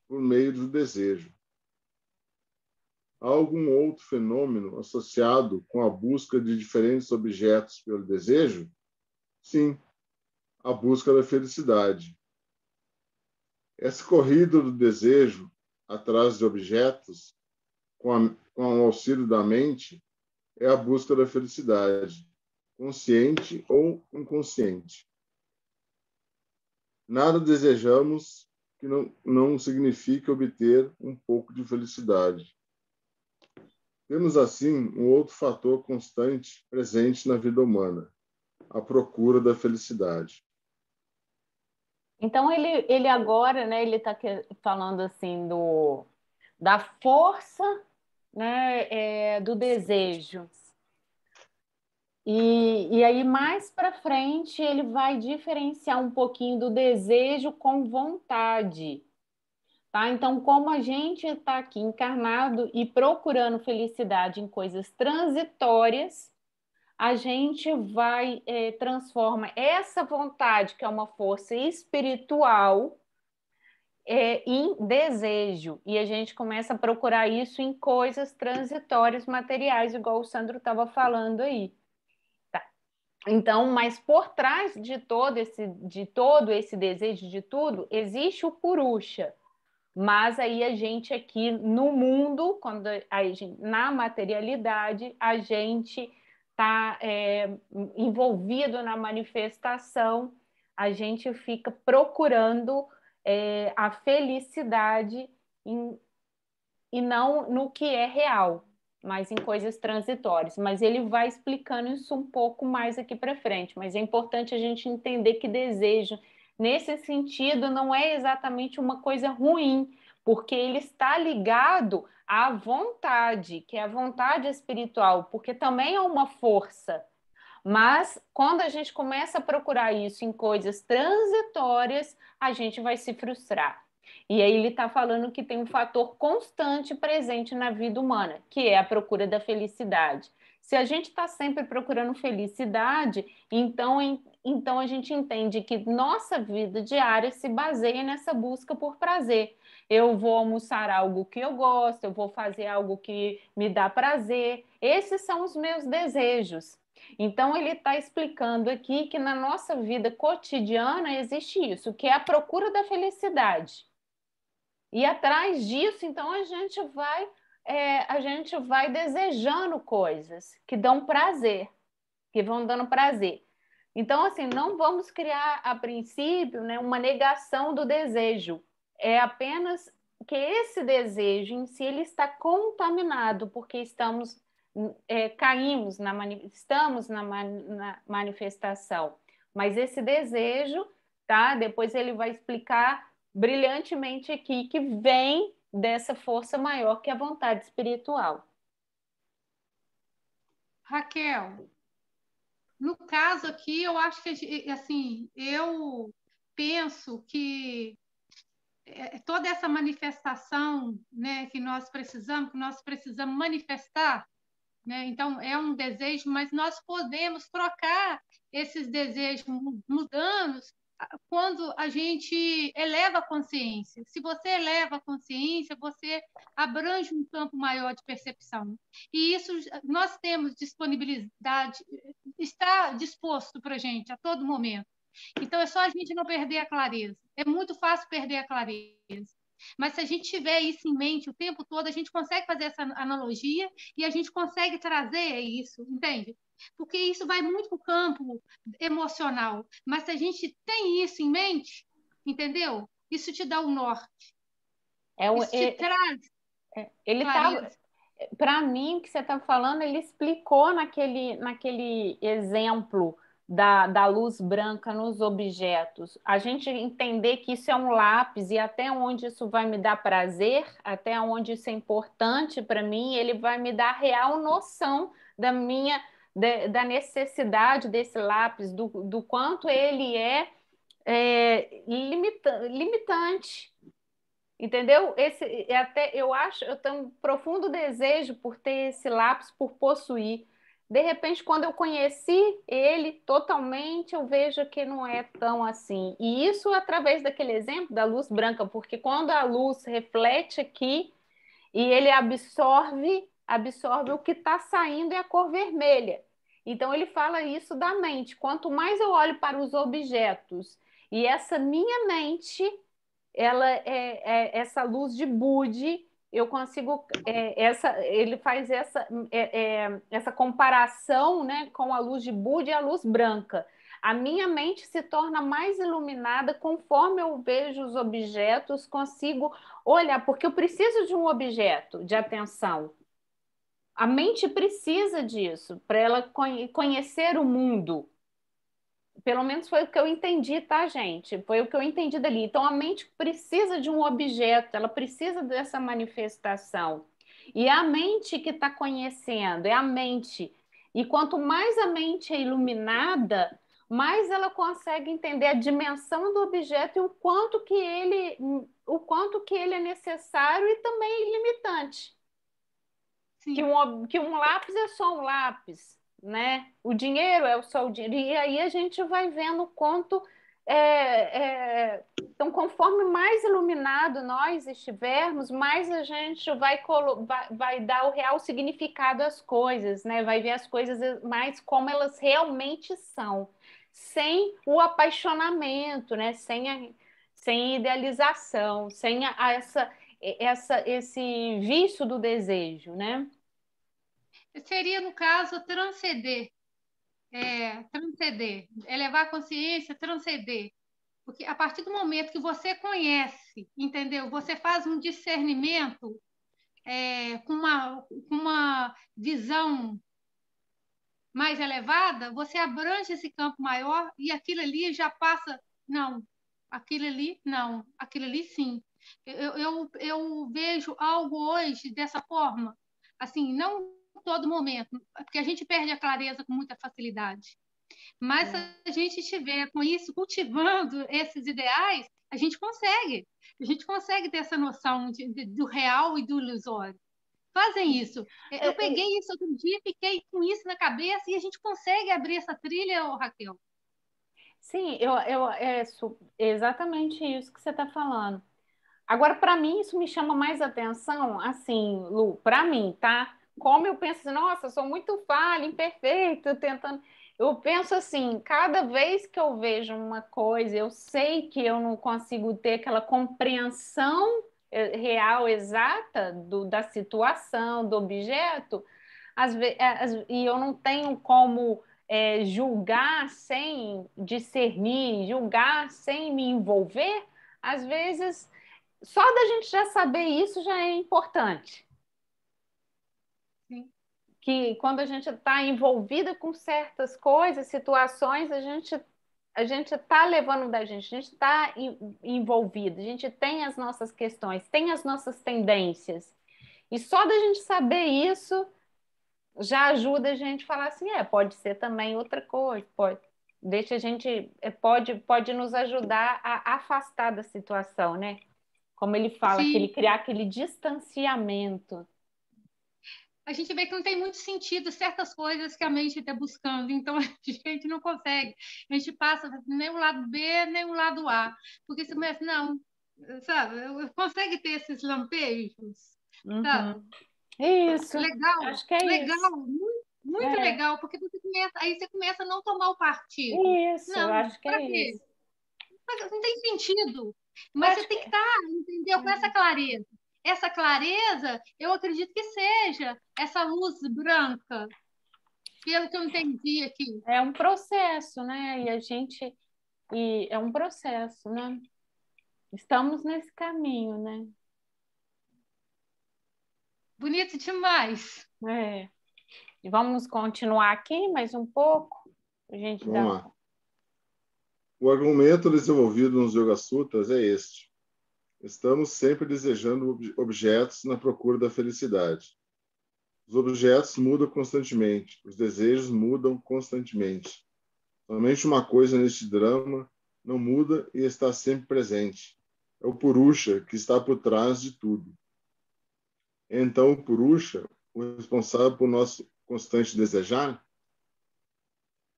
[SPEAKER 4] por meio do desejo. Há algum outro fenômeno associado com a busca de diferentes objetos pelo desejo? Sim, a busca da felicidade. Essa corrida do desejo atrás de objetos, com o auxílio da mente, é a busca da felicidade, consciente ou inconsciente. Nada desejamos que não signifique obter um pouco de felicidade. Temos, assim, um outro fator constante presente na vida humana, a procura da felicidade.
[SPEAKER 1] Então, ele agora, né, ele está falando assim da força, né, do desejo. E aí, mais para frente, ele vai diferenciar um pouquinho do desejo com vontade. Tá? Então, como a gente está aqui encarnado e procurando felicidade em coisas transitórias, a gente vai transforma essa vontade, que é uma força espiritual, em desejo. E a gente começa a procurar isso em coisas transitórias, materiais, igual o Sandro estava falando aí. Tá? Então, mas por trás de todo esse desejo de tudo, existe o Purusha. Mas aí a gente aqui no mundo, quando na materialidade, a gente está envolvido na manifestação, a gente fica procurando a felicidade e não no que é real, mas em coisas transitórias. Mas ele vai explicando isso um pouco mais aqui para frente. Mas é importante a gente entender que desejo, nesse sentido, não é exatamente uma coisa ruim, porque ele está ligado à vontade, que é a vontade espiritual, porque também é uma força. Mas quando a gente começa a procurar isso em coisas transitórias, a gente vai se frustrar. E aí ele está falando que tem um fator constante presente na vida humana, que é a procura da felicidade. Se a gente está sempre procurando felicidade, então a gente entende que nossa vida diária se baseia nessa busca por prazer. Eu vou almoçar algo que eu gosto, eu vou fazer algo que me dá prazer. Esses são os meus desejos. Então, ele está explicando aqui que na nossa vida cotidiana existe isso, que é a procura da felicidade. E atrás disso, então, a gente vai desejando coisas que dão prazer, que vão dando prazer. Então, assim, não vamos criar, a princípio, né, uma negação do desejo. É apenas que esse desejo em si ele está contaminado, porque caímos estamos na manifestação. Mas esse desejo, tá? Depois ele vai explicar brilhantemente aqui que vem dessa força maior que é a vontade espiritual.
[SPEAKER 5] Raquel, no caso aqui, eu acho que, assim, eu penso que toda essa manifestação, né, que nós precisamos manifestar, né? Então, é um desejo, mas nós podemos trocar esses desejos mudando quando a gente eleva a consciência. Se você eleva a consciência, você abrange um campo maior de percepção. E isso nós temos disponibilidade, está disposto para a gente a todo momento. Então, é só a gente não perder a clareza. É muito fácil perder a clareza. Mas se a gente tiver isso em mente o tempo todo, a gente consegue fazer essa analogia e a gente consegue trazer isso, entende? Porque isso vai muito para o campo emocional. Mas se a gente tem isso em mente, entendeu? Isso te dá o norte. Isso te traz
[SPEAKER 1] ele
[SPEAKER 5] clareza.
[SPEAKER 1] Para mim, o que você está falando, ele explicou naquele exemplo da luz branca nos objetos. A gente entender que isso é um lápis e até onde isso vai me dar prazer, até onde isso é importante para mim, ele vai me dar real noção da necessidade desse lápis, do quanto ele limitante. Entendeu? Eu tenho um profundo desejo por ter esse lápis, por possuir. De repente, quando eu conheci ele totalmente, eu vejo que não é tão assim. E isso através daquele exemplo da luz branca, porque quando a luz reflete aqui e ele absorve o que está saindo é a cor vermelha. Então ele fala isso da mente. Quanto mais eu olho para os objetos e essa minha mente essa luz de Budi, eu consigo ele faz essa comparação, né, com a luz de Budi e a luz branca. A minha mente se torna mais iluminada conforme eu vejo os objetos, consigo olhar, porque eu preciso de um objeto de atenção. A mente precisa disso para ela conhecer o mundo. Pelo menos foi o que eu entendi, tá, gente? Foi o que eu entendi dali. Então, a mente precisa de um objeto, ela precisa dessa manifestação. E é a mente que está conhecendo, é a mente. E quanto mais a mente é iluminada, mais ela consegue entender a dimensão do objeto e o quanto que ele é necessário e também ilimitante.
[SPEAKER 5] Sim.
[SPEAKER 1] Que um lápis é só um lápis, né? O dinheiro é só o dinheiro. E aí a gente vai vendo o quanto. Então, conforme mais iluminado nós estivermos, mais a gente vai dar o real significado às coisas, né? Vai ver as coisas mais como elas realmente são, sem o apaixonamento, né? Sem idealização, sem esse vício do desejo, né?
[SPEAKER 5] Seria, no caso, transcender. Transcender, elevar a consciência, transcender. Porque a partir do momento que você conhece, entendeu? Você faz um discernimento com uma visão mais elevada, você abrange esse campo maior e aquilo ali já passa. Não, aquilo ali não, aquilo ali sim. Eu vejo algo hoje dessa forma, assim, não em todo momento, porque a gente perde a clareza com muita facilidade. Mas se a gente estiver com isso, cultivando esses ideais, a gente consegue. A gente consegue ter essa noção do real e do ilusório. Fazem isso. Eu peguei isso outro dia, fiquei com isso na cabeça e a gente consegue abrir essa trilha, Raquel.
[SPEAKER 1] Sim, exatamente isso que você está falando. Agora, para mim, isso me chama mais atenção, assim, Lu, para mim, tá? Como eu penso, assim, nossa, eu sou muito falha, imperfeita, tentando. Eu penso assim, cada vez que eu vejo uma coisa, eu sei que eu não consigo ter aquela compreensão real, exata da situação, do objeto, e eu não tenho como julgar sem discernir, julgar sem me envolver, às vezes só da gente já saber isso já é importante.
[SPEAKER 5] Sim.
[SPEAKER 1] Que quando a gente está envolvida com certas coisas, situações, a gente está levando da gente, a gente está envolvido, a gente tem as nossas questões, tem as nossas tendências. E só da gente saber isso já ajuda a gente a falar assim, pode ser também outra coisa, deixa a gente, pode nos ajudar a afastar da situação, né? Como ele fala,
[SPEAKER 5] Sim.
[SPEAKER 1] criar aquele distanciamento.
[SPEAKER 5] A gente vê que não tem muito sentido certas coisas que a mente está buscando, então a gente não consegue. A gente passa nem o lado B, nem o lado A. Porque você começa, não, sabe, consegue ter esses lampejos, sabe?
[SPEAKER 1] Isso,
[SPEAKER 5] Legal,
[SPEAKER 1] acho que é
[SPEAKER 5] legal,
[SPEAKER 1] isso.
[SPEAKER 5] muito legal, porque aí você começa a não tomar o partido.
[SPEAKER 1] Isso,
[SPEAKER 5] Não,
[SPEAKER 1] acho que
[SPEAKER 5] para
[SPEAKER 1] é
[SPEAKER 5] quê?
[SPEAKER 1] isso.
[SPEAKER 5] Não tem sentido. Mas você tem que estar, entendeu? Com essa clareza. Essa clareza, eu acredito que seja essa luz branca, pelo que eu entendi aqui.
[SPEAKER 1] É um processo, né? E é um processo, né? Estamos nesse caminho, né?
[SPEAKER 5] Bonito demais.
[SPEAKER 1] É. E vamos continuar aqui mais um pouco? A gente
[SPEAKER 4] Vamos lá. O argumento desenvolvido nos Yoga Sutras é este. Estamos sempre desejando objetos na procura da felicidade. Os objetos mudam constantemente, os desejos mudam constantemente. Somente uma coisa neste drama não muda e está sempre presente. É o Purusha que está por trás de tudo. Então, o Purusha, o responsável por nosso constante desejar?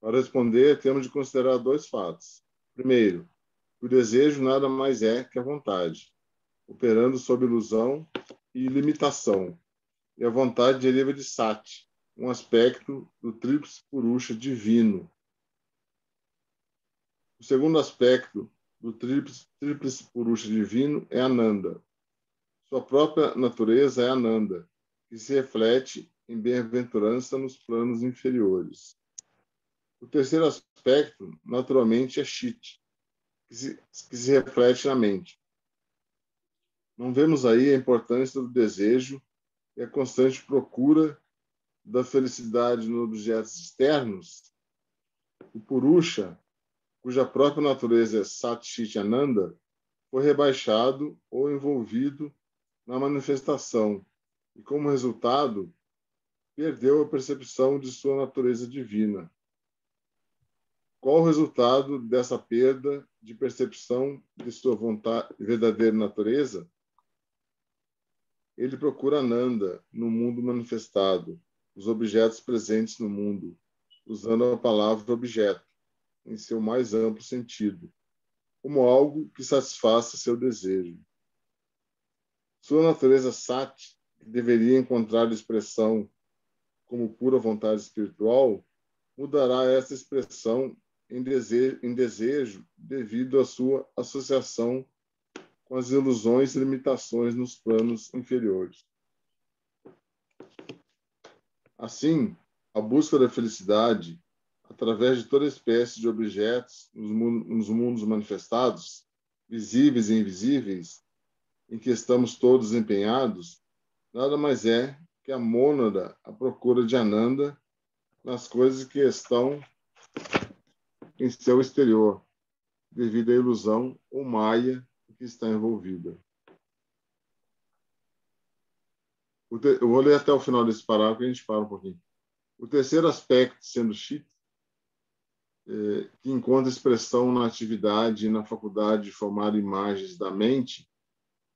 [SPEAKER 4] Para responder, temos de considerar dois fatos. Primeiro, o desejo nada mais é que a vontade, operando sob ilusão e limitação. E a vontade deriva de Sati, um aspecto do Tríplice Purusha divino. O segundo aspecto do Tríplice Purusha divino é Ananda. Sua própria natureza é Ananda, que se reflete em bem-aventurança nos planos inferiores. O terceiro aspecto, naturalmente, é Chit, que se reflete na mente. Não vemos aí a importância do desejo e a constante procura da felicidade nos objetos externos? O Purusha cuja própria natureza é Sat Chit Ananda, foi rebaixado ou envolvido na manifestação e, como resultado, perdeu a percepção de sua natureza divina. Qual o resultado dessa perda de percepção de sua verdadeira natureza? Ele procura Ananda no mundo manifestado, os objetos presentes no mundo, usando a palavra objeto, em seu mais amplo sentido, como algo que satisfaça seu desejo. Sua natureza sati, que deveria encontrar expressão como pura vontade espiritual, mudará essa expressão em desejo devido à sua associação com as ilusões e limitações nos planos inferiores. Assim, a busca da felicidade, através de toda espécie de objetos nos mundos manifestados, visíveis e invisíveis, em que estamos todos empenhados, nada mais é que a mônada à procura de Ananda nas coisas que estão em seu exterior, devido à ilusão ou maia que está envolvida. Eu vou ler até o final desse parágrafo e a gente para um pouquinho. O terceiro aspecto, sendo Chit, que encontra expressão na atividade e na faculdade de formar imagens da mente,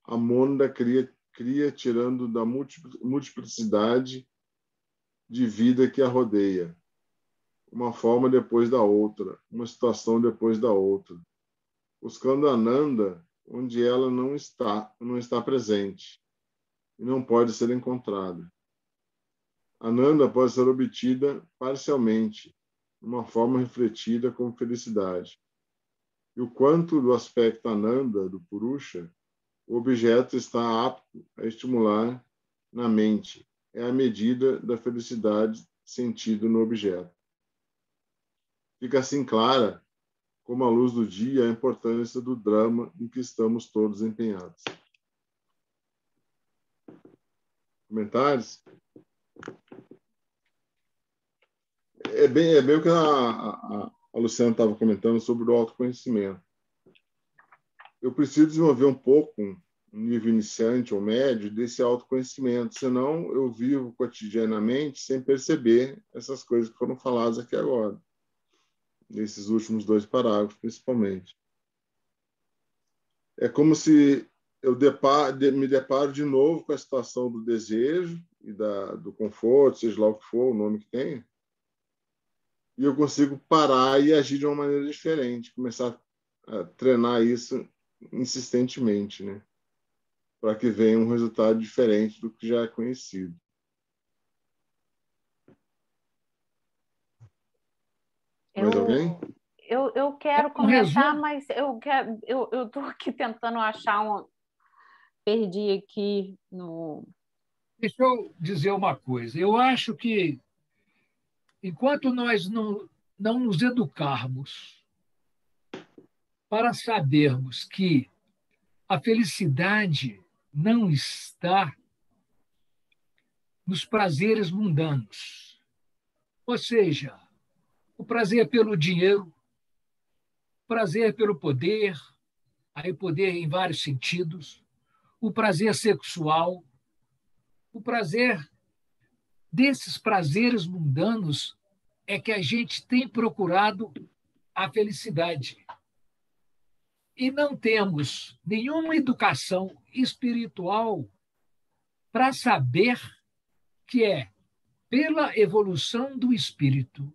[SPEAKER 4] a mônada cria tirando da multiplicidade de vida que a rodeia, uma forma depois da outra, uma situação depois da outra, buscando Ananda onde ela não está presente e não pode ser encontrada. Ananda pode ser obtida parcialmente, de uma forma refletida como felicidade. E o quanto do aspecto Ananda, do Purusha, o objeto está apto a estimular na mente. É a medida da felicidade sentida no objeto. Fica assim clara, como a luz do dia, a importância do drama em que estamos todos empenhados. Comentários? É bem o que a Luciana estava comentando sobre o autoconhecimento. Eu preciso desenvolver um pouco, um nível iniciante ou médio, desse autoconhecimento, senão eu vivo cotidianamente sem perceber essas coisas que foram faladas aqui agora, nesses últimos 2 parágrafos, principalmente. É como se eu me deparo de novo com a situação do desejo e do conforto, seja lá o que for, o nome que tenha, e eu consigo parar e agir de uma maneira diferente, começar a treinar isso insistentemente, né? Para que venha um resultado diferente do que já é conhecido. Mais alguém?
[SPEAKER 1] Eu quero comentar, mas eu estou aqui tentando achar perdi aqui no...
[SPEAKER 2] Deixa eu dizer uma coisa. Eu acho que, enquanto nós não nos educarmos para sabermos que a felicidade não está nos prazeres mundanos, ou seja, o prazer pelo dinheiro, o prazer pelo poder, aí poder em vários sentidos, o prazer sexual, o prazer desses prazeres mundanos é que a gente tem procurado a felicidade. E não temos nenhuma educação espiritual para saber que é pela evolução do espírito,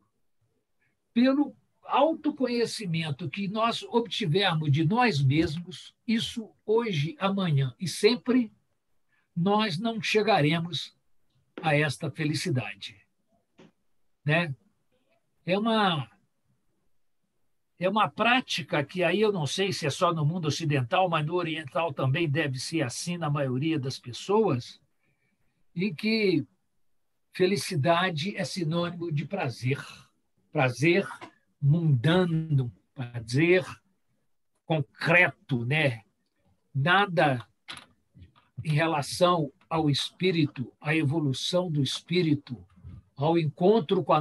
[SPEAKER 2] pelo autoconhecimento que nós obtivermos de nós mesmos, isso hoje, amanhã e sempre, nós não chegaremos a esta felicidade. Né? É uma prática que aí eu não sei se é só no mundo ocidental, mas no oriental também deve ser assim na maioria das pessoas, em que felicidade é sinônimo de prazer. Prazer mundano, prazer concreto, né? Nada em relação ao espírito, à evolução do espírito, ao encontro com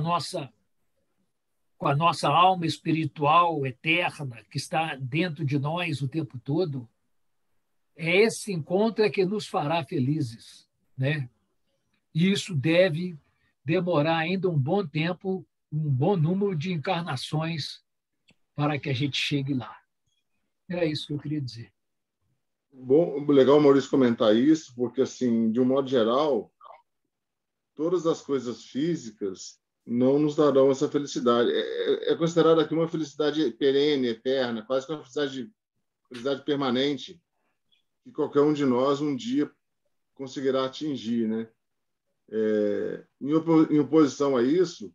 [SPEAKER 2] com a nossa alma espiritual eterna que está dentro de nós o tempo todo, esse encontro que nos fará felizes, né? E isso deve demorar ainda um bom tempo, um bom número de encarnações para que a gente chegue lá. Era isso que eu queria dizer.
[SPEAKER 4] Bom, legal o Maurício comentar isso, porque, assim, de um modo geral, todas as coisas físicas não nos darão essa felicidade. É considerado aqui uma felicidade perene, eterna, quase que uma felicidade permanente, que qualquer um de nós um dia conseguirá atingir, né? Em oposição a isso,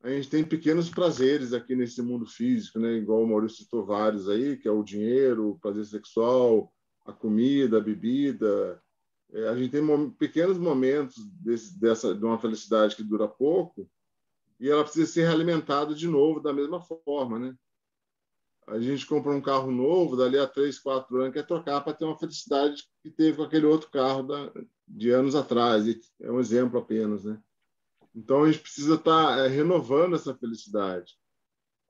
[SPEAKER 4] a gente tem pequenos prazeres aqui nesse mundo físico, né? Igual o Maurício citou vários aí, que é o dinheiro, o prazer sexual, a comida, a bebida. A gente tem pequenos momentos de uma felicidade que dura pouco e ela precisa ser realimentada de novo da mesma forma, né? A gente compra um carro novo, dali a 3, 4 anos, quer trocar para ter uma felicidade que teve com aquele outro carro de anos atrás. E é um exemplo apenas, né? Então, a gente precisa estar renovando essa felicidade.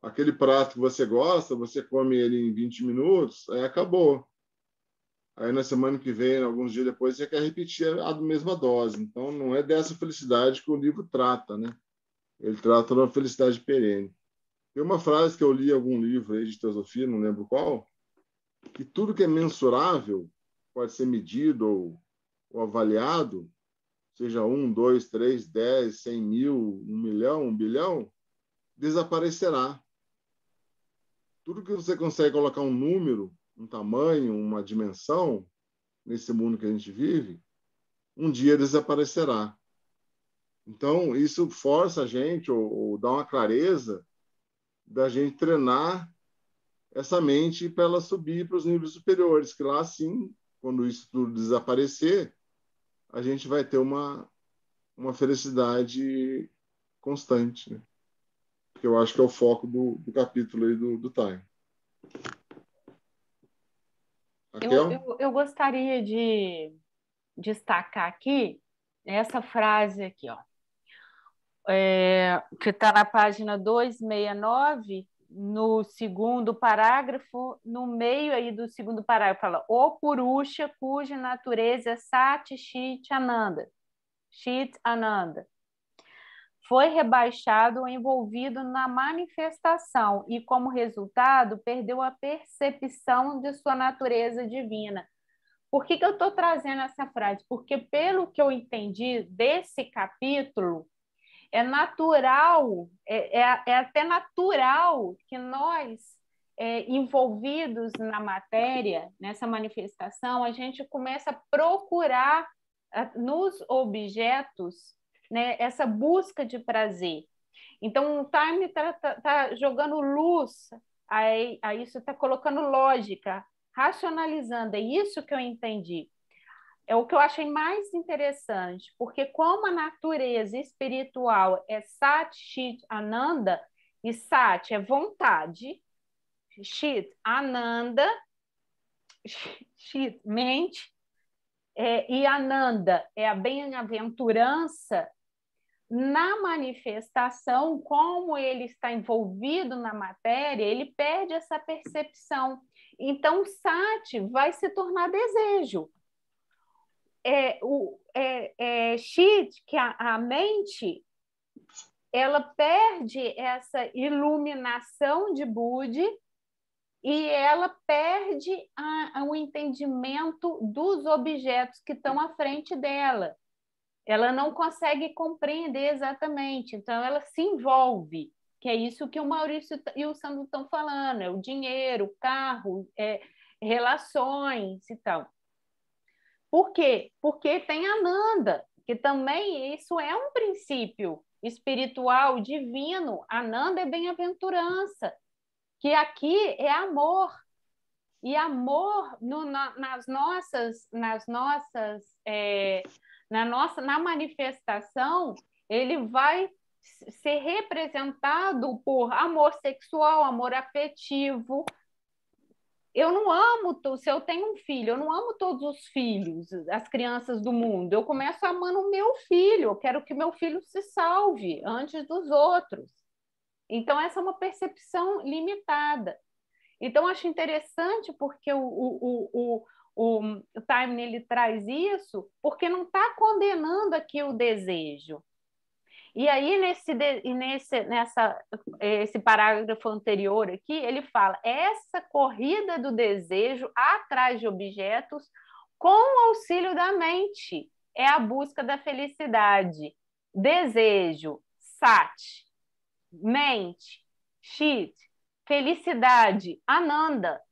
[SPEAKER 4] Aquele prato que você gosta, você come ele em 20 minutos, aí acabou. Aí, na semana que vem, alguns dias depois, você quer repetir a mesma dose. Então, não é dessa felicidade que o livro trata, né? Ele trata de uma felicidade perene. Tem uma frase que eu li em algum livro aí de teosofia, não lembro qual, que tudo que é mensurável pode ser medido ou avaliado, seja 1, 2, 3, 10, 100 mil, 1 milhão, 1 bilhão, desaparecerá. Tudo que você consegue colocar um número, um tamanho, uma dimensão, nesse mundo que a gente vive, um dia desaparecerá. Então, isso força a gente, ou dá uma clareza da gente treinar essa mente para ela subir para os níveis superiores, que lá, sim, quando isso tudo desaparecer, a gente vai ter uma felicidade constante, né? Que eu acho que é o foco do capítulo aí do Time.
[SPEAKER 1] Eu gostaria de destacar aqui essa frase aqui, ó, que está na página 269, no segundo parágrafo, no meio aí do segundo parágrafo, fala o Purusha, cuja natureza é Sat Chit Ananda. Chit Ananda. Foi rebaixado ou envolvido na manifestação e, como resultado, perdeu a percepção de sua natureza divina. Por que eu estou trazendo essa frase? Porque, pelo que eu entendi desse capítulo, é natural, é até natural que nós, envolvidos na matéria, nessa manifestação, a gente começa a procurar nos objetos, né, essa busca de prazer. Então, o Time tá jogando luz a isso, está colocando lógica, racionalizando. É isso que eu entendi. É o que eu achei mais interessante, porque como a natureza espiritual é Sat, Chit, Ananda, e Sat é vontade, Chit, Ananda, Chit, mente, e Ananda é a bem-aventurança, na manifestação, como ele está envolvido na matéria, ele perde essa percepção. Então, Sat vai se tornar desejo. Chit, que a mente, ela perde essa iluminação de Budi e ela perde o entendimento dos objetos que estão à frente dela. Ela não consegue compreender exatamente, então ela se envolve, que é isso que o Maurício e o Sandro estão falando, é o dinheiro, o carro, relações e tal. Por quê? Porque tem Ananda, que também isso é um princípio espiritual, divino. Ananda é bem-aventurança, que aqui é amor. E amor na manifestação, ele vai ser representado por amor sexual, amor afetivo. Eu não amo, se eu tenho um filho, eu não amo todos os filhos, as crianças do mundo. Eu começo amando o meu filho, eu quero que meu filho se salve antes dos outros. Então, essa é uma percepção limitada. Então, acho interessante porque o Taimni ele traz isso, porque não está condenando aqui o desejo. E aí, esse parágrafo anterior aqui, ele fala: essa corrida do desejo atrás de objetos com o auxílio da mente é a busca da felicidade. Desejo, sat, mente, chit, felicidade, ananda.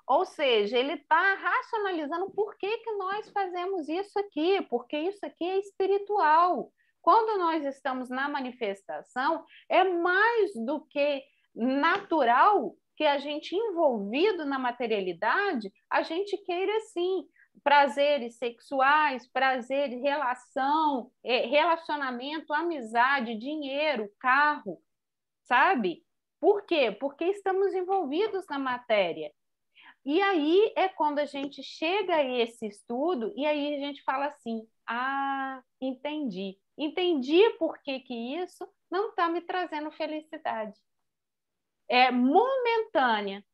[SPEAKER 1] Ou seja, ele está racionalizando por que nós fazemos isso aqui, porque isso aqui é espiritual. Quando nós estamos na manifestação, é mais do que natural que a gente, envolvido na materialidade, a gente queira, sim, prazeres sexuais, prazer, relacionamento, amizade, dinheiro, carro, sabe? Por quê? Porque estamos envolvidos na matéria. E aí é quando a gente chega a esse estudo e aí a gente fala assim: ah, entendi. Entendi por que isso não está me trazendo felicidade. É momentânea.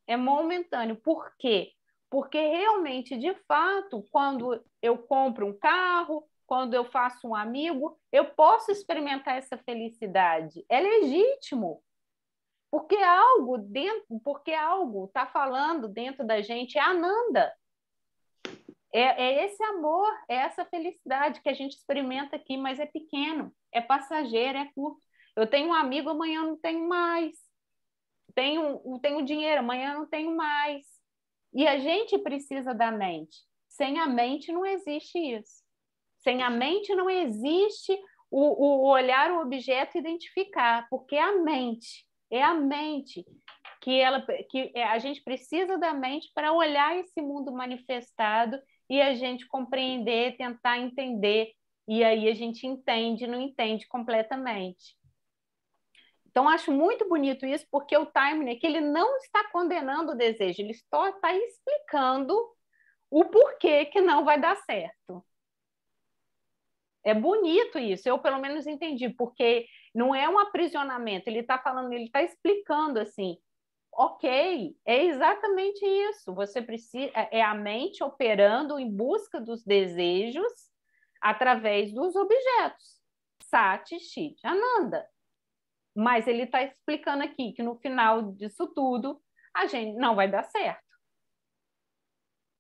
[SPEAKER 1] É momentâneo. Por quê? Porque realmente, de fato, quando eu compro um carro, quando eu faço um amigo, eu posso experimentar essa felicidade. É legítimo. Porque algo está falando dentro da gente, é Ananda. É esse amor, é essa felicidade que a gente experimenta aqui, mas é pequeno, é passageiro, é curto. Eu tenho um amigo, amanhã eu não tenho mais. Tenho dinheiro, amanhã eu não tenho mais. E a gente precisa da mente. Sem a mente não existe isso. Sem a mente não existe o olhar o objeto e identificar, porque é a mente que a gente precisa da mente para olhar esse mundo manifestado e a gente compreender, tentar entender, e aí a gente entende, não entende completamente. Então, acho muito bonito isso, porque o Taimni, que ele não está condenando o desejo, ele só está explicando o porquê que não vai dar certo. É bonito isso, eu pelo menos entendi, porque não é um aprisionamento, ele está falando, ele está explicando assim, ok, é exatamente isso, você precisa, é a mente operando em busca dos desejos através dos objetos, Sati, Chit, Ananda. Mas ele está explicando aqui que no final disso tudo, a gente não vai dar certo,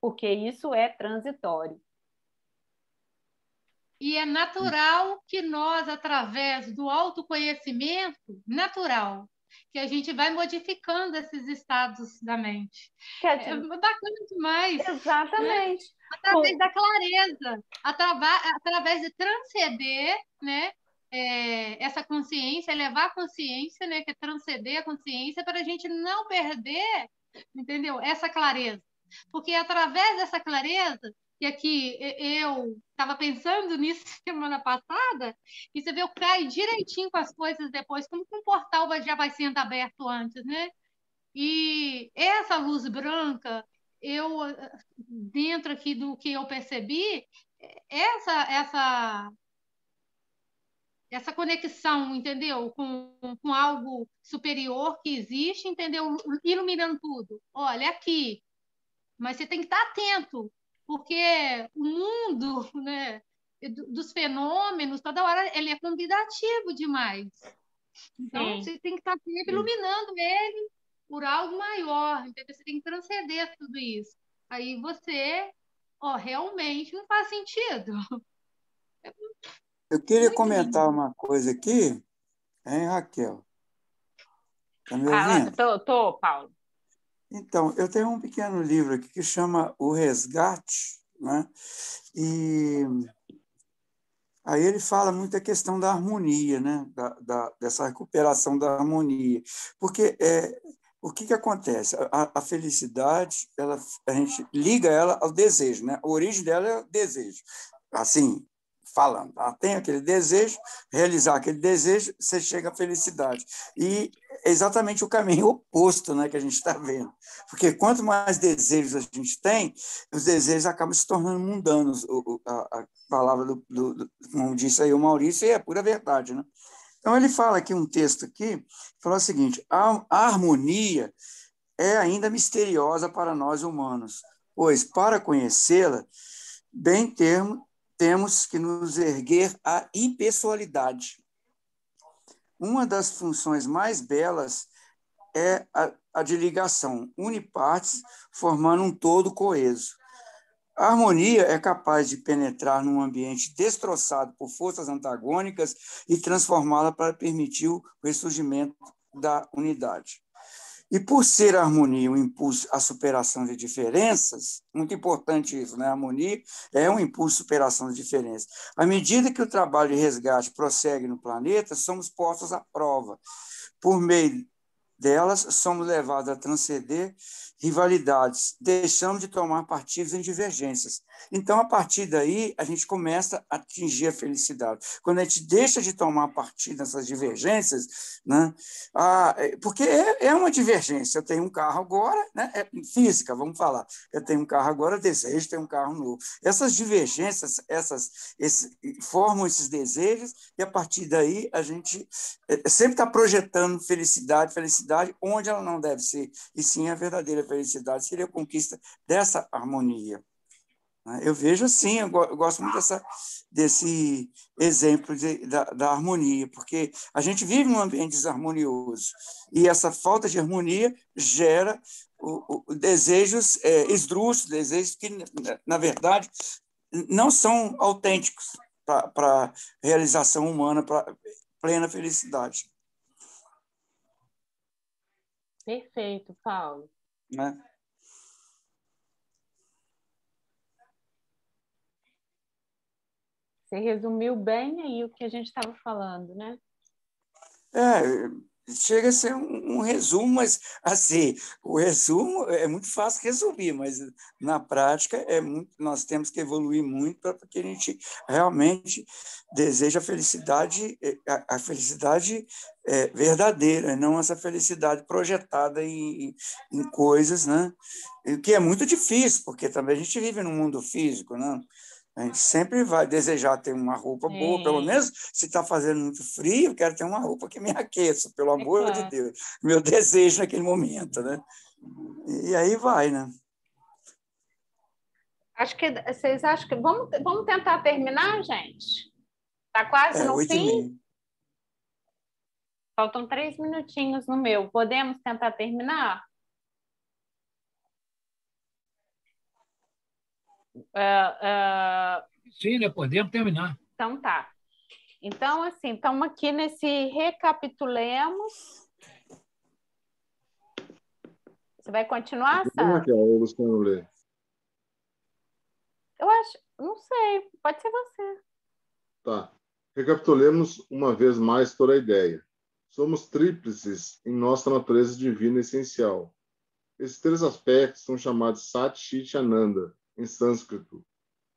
[SPEAKER 1] porque isso é transitório.
[SPEAKER 5] E é natural que nós, através do autoconhecimento, natural, que a gente vai modificando esses estados da mente. É bacana demais.
[SPEAKER 1] Exatamente.
[SPEAKER 5] Né? Através da clareza, através de transcender, né? Essa consciência, elevar a consciência, né? Que é transcender a consciência para a gente não perder, entendeu? Essa clareza. Porque através dessa clareza, e aqui eu estava pensando nisso semana passada, e você vê, eu caio direitinho com as coisas depois, como que um portal já vai sendo aberto antes, né? E essa luz branca, dentro aqui do que eu percebi, essa conexão, entendeu? Com algo superior que existe, entendeu? Iluminando tudo. Olha, aqui. Mas você tem que estar atento, porque o mundo, né, dos fenômenos, toda hora, ele é convidativo demais. Então, você tem que estar sempre iluminando ele por algo maior, entendeu? Você tem que transcender tudo isso. Aí você, realmente não faz sentido.
[SPEAKER 6] Eu queria comentar uma coisa aqui, hein, Raquel? Está me ouvindo?
[SPEAKER 1] Tô, Paulo.
[SPEAKER 6] Então, eu tenho um pequeno livro aqui que chama O Resgate, né? E aí ele fala muito da questão da harmonia, né? Dessa recuperação da harmonia. Porque o que acontece? A felicidade, a gente liga ela ao desejo, né? A origem dela é o desejo. Assim, falando, ela tem aquele desejo, realizar aquele desejo, você chega à felicidade. E é exatamente o caminho oposto, né, que a gente está vendo. Porque quanto mais desejos a gente tem, os desejos acabam se tornando mundanos. A palavra como disse aí o Maurício, é pura verdade, né? Então, ele fala aqui um texto aqui, fala o seguinte: a harmonia é ainda misteriosa para nós humanos, pois, para conhecê-la, bem temos que nos erguer à impessoalidade. Uma das funções mais belas é a de ligação, une partes, formando um todo coeso. A harmonia é capaz de penetrar num ambiente destroçado por forças antagônicas e transformá-la para permitir o ressurgimento da unidade. E por ser a harmonia um impulso à superação de diferenças, muito importante isso, né? A harmonia é um impulso à superação de diferenças. À medida que o trabalho de resgate prossegue no planeta, somos postos à prova. Por meio delas, somos levados a transcender rivalidades, deixamos de tomar partidos em divergências. Então, a partir daí, a gente começa a atingir a felicidade. Quando a gente deixa de tomar partido nessas divergências, né? Porque é uma divergência. Eu tenho um carro agora, né? Física, vamos falar. Eu tenho um carro agora, desejo ter um carro novo. Essas divergências, formam esses desejos, e a partir daí a gente sempre está projetando felicidade onde ela não deve ser, e sim a verdadeira felicidade seria a conquista dessa harmonia. Eu vejo assim, eu gosto muito desse exemplo da harmonia, porque a gente vive num ambiente desarmonioso, e essa falta de harmonia gera desejos esdrúxulos, desejos que, na verdade, não são autênticos para a realização humana, para plena felicidade.
[SPEAKER 1] Perfeito, Paulo.
[SPEAKER 6] Né?
[SPEAKER 1] Você resumiu bem aí o que a gente estava falando, né?
[SPEAKER 6] Chega a ser um resumo, mas assim, o resumo é muito fácil resumir, mas na prática nós temos que evoluir muito para que a gente realmente deseje a felicidade verdadeira, não essa felicidade projetada em coisas, né? O que é muito difícil, porque também a gente vive num mundo físico, né? A gente sempre vai desejar ter uma roupa boa, pelo menos se está fazendo muito frio, eu quero ter uma roupa que me aqueça, pelo amor de Deus. Meu desejo naquele momento, né? E aí vai, né?
[SPEAKER 1] Vocês acham que... Vamos tentar terminar, gente? Está quase no fim? Faltam 3 minutinhos no meu. Podemos tentar terminar?
[SPEAKER 2] Sim, né? Podemos terminar.
[SPEAKER 1] Então tá. Então, assim, estamos aqui nesse recapitulemos. Você vai continuar, Sandra? Eu acho, não sei, pode ser você.
[SPEAKER 4] Tá. Recapitulemos uma vez mais toda a ideia. Somos tríplices em nossa natureza divina essencial. Esses 3 aspectos são chamados Sat, Chit e Ananda, em sânscrito,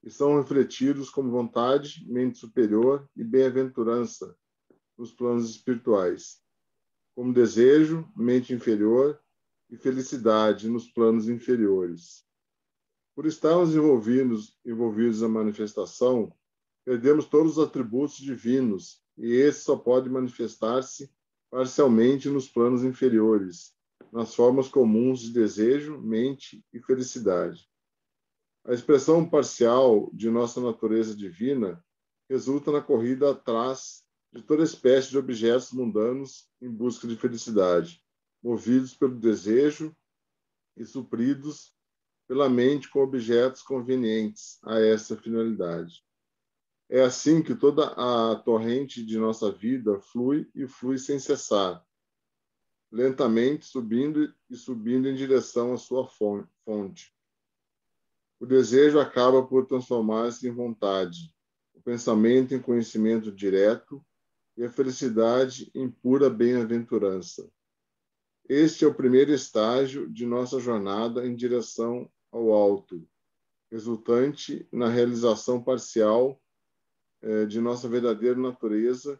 [SPEAKER 4] e são refletidos como vontade, mente superior e bem-aventurança nos planos espirituais, como desejo, mente inferior e felicidade nos planos inferiores. Por estarmos envolvidos na manifestação, perdemos todos os atributos divinos, e esse só pode manifestar-se parcialmente nos planos inferiores, nas formas comuns de desejo, mente e felicidade. A expressão parcial de nossa natureza divina resulta na corrida atrás de toda espécie de objetos mundanos em busca de felicidade, movidos pelo desejo e supridos pela mente com objetos convenientes a essa finalidade. É assim que toda a torrente de nossa vida flui e flui sem cessar, lentamente subindo em direção à sua fonte. O desejo acaba por transformar-se em vontade, o pensamento em conhecimento direto e a felicidade em pura bem-aventurança. Este é o primeiro estágio de nossa jornada em direção ao alto, resultante na realização parcial de nossa verdadeira natureza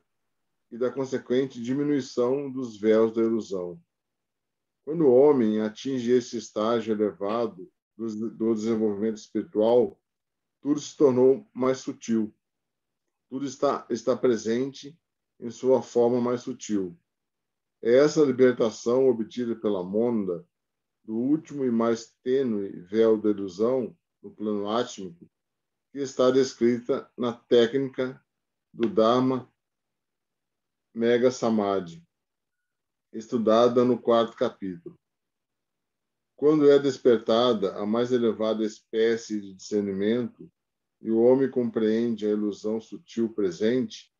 [SPEAKER 4] e da consequente diminuição dos véus da ilusão. Quando o homem atinge esse estágio elevado do desenvolvimento espiritual, tudo se tornou mais sutil. Tudo está presente em sua forma mais sutil. É essa libertação obtida pela Monda do último e mais tênue véu da ilusão no plano átmico que está descrita na técnica do Dharma Mega Samadhi, estudada no 4º capítulo. Quando é despertada a mais elevada espécie de discernimento e o homem compreende a ilusão sutil presente,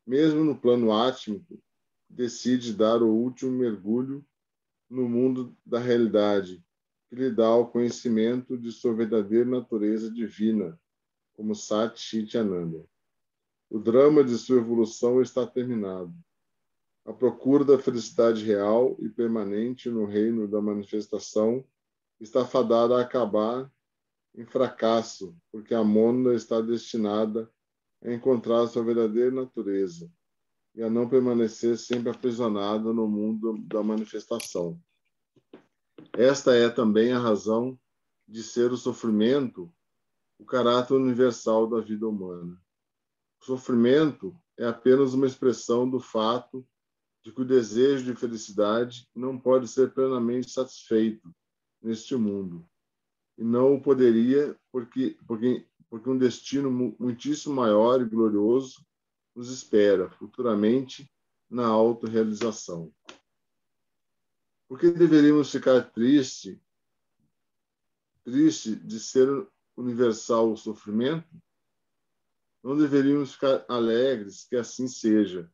[SPEAKER 4] mesmo no plano átmico, decide dar o último mergulho no mundo da realidade, que lhe dá o conhecimento de sua verdadeira natureza divina, como Sat Chit Ananda. O drama de sua evolução está terminado. A procura da felicidade real e permanente no reino da manifestação está fadada a acabar em fracasso, porque a Monda está destinada a encontrar sua verdadeira natureza e a não permanecer sempre aprisionada no mundo da manifestação. Esta é também a razão de ser o sofrimento o caráter universal da vida humana. O sofrimento é apenas uma expressão do fato de que o desejo de felicidade não pode ser plenamente satisfeito neste mundo. E não o poderia porque um destino muitíssimo maior e glorioso nos espera futuramente na autorrealização. Por que deveríamos ficar triste de ser universal o sofrimento? Não deveríamos ficar alegres que assim seja,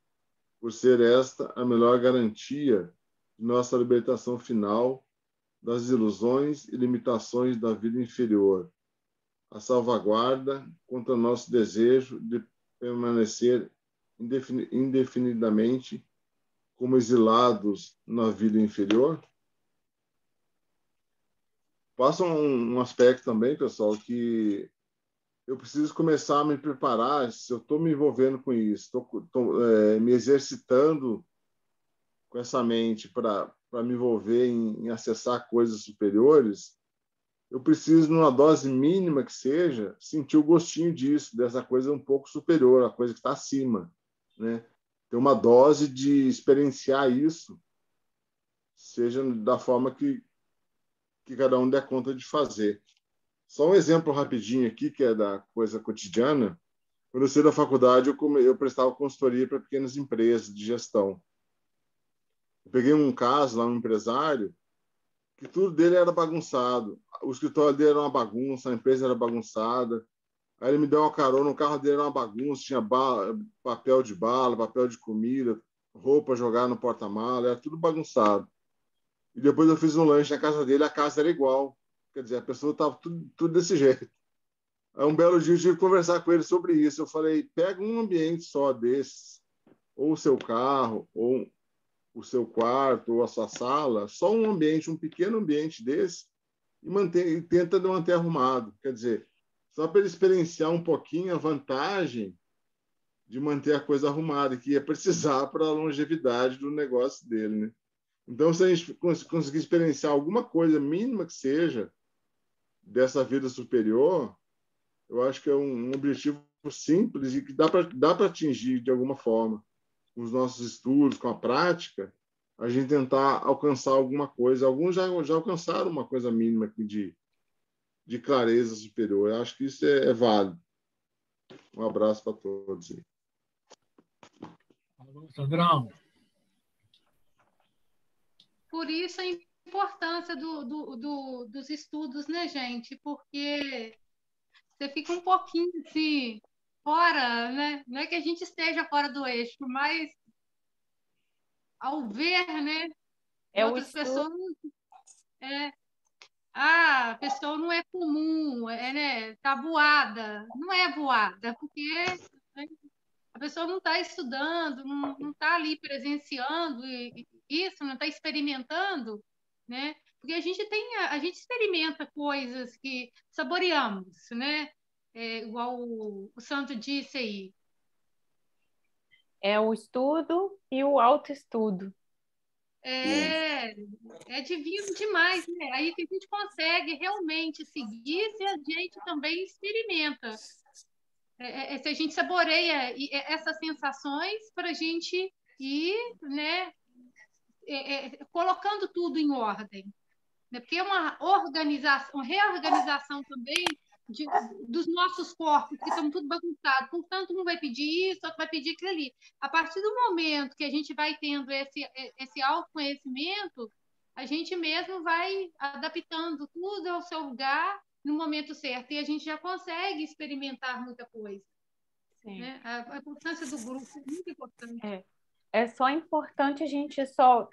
[SPEAKER 4] por ser esta a melhor garantia de nossa libertação final das ilusões e limitações da vida inferior, a salvaguarda contra nosso desejo de permanecer indefinidamente como exilados na vida inferior? Passa um aspecto também, pessoal, que eu preciso começar a me preparar, se eu estou me envolvendo com isso, estou me exercitando com essa mente para me envolver em acessar coisas superiores, eu preciso, numa dose mínima que seja, sentir o gostinho disso, dessa coisa um pouco superior, a coisa que está acima, né? Ter uma dose de experienciar isso, seja da forma que cada um der conta de fazer. Só um exemplo rapidinho aqui, que é da coisa cotidiana. Quando eu saí da faculdade, eu prestava consultoria para pequenas empresas de gestão. Eu peguei um caso lá, um empresário, que tudo dele era bagunçado. O escritório dele era uma bagunça, a empresa era bagunçada. Aí ele me deu uma carona, o carro dele era uma bagunça, tinha papel de bala, papel de comida, roupa jogada no porta-mala, era tudo bagunçado. E depois eu fiz um lanche na casa dele, a casa era igual. Quer dizer, a pessoa estava tudo desse jeito. Aí um belo dia eu tive que conversar com ele sobre isso. Eu falei, pega um ambiente só desses, ou o seu carro, ou o seu quarto, ou a sua sala, só um ambiente, um pequeno ambiente desse, e tenta manter arrumado. Quer dizer, só para ele experienciar um pouquinho a vantagem de manter a coisa arrumada, que ia precisar para a longevidade do negócio dele, né? Então, se a gente conseguir experienciar alguma coisa mínima que seja dessa vida superior, eu acho que é um objetivo simples e que dá para atingir de alguma forma. Com os nossos estudos, com a prática, a gente tentar alcançar alguma coisa. Alguns já alcançaram uma coisa mínima aqui de clareza superior. Eu acho que isso é válido. Um abraço para todos aí.
[SPEAKER 2] Sandrão.
[SPEAKER 5] Por isso a importância dos estudos, né, gente? Porque você fica um pouquinho assim, fora, né? Não é que a gente esteja fora do eixo, mas ao ver, né, outras pessoas, a pessoa não é comum, né, tá voada. Não é voada, porque a pessoa não está estudando, não está ali presenciando isso, não está experimentando, né? Porque a gente experimenta coisas que saboreamos, né? Igual o Santo disse aí.
[SPEAKER 1] É o estudo e o autoestudo.
[SPEAKER 5] É divino demais, né? Aí que a gente consegue realmente seguir se a gente também experimenta. Se a gente saboreia essas sensações para a gente ir, né, colocando tudo em ordem, né? Porque é uma organização, uma reorganização também dos nossos corpos, que estão tudo bagunçados. Portanto, um vai pedir isso, outro vai pedir aquilo ali. A partir do momento que a gente vai tendo esse autoconhecimento, a gente mesmo vai adaptando tudo ao seu lugar no momento certo, e a gente já consegue experimentar muita coisa.
[SPEAKER 1] Sim.
[SPEAKER 5] Né? A importância do grupo é muito importante.
[SPEAKER 1] É só importante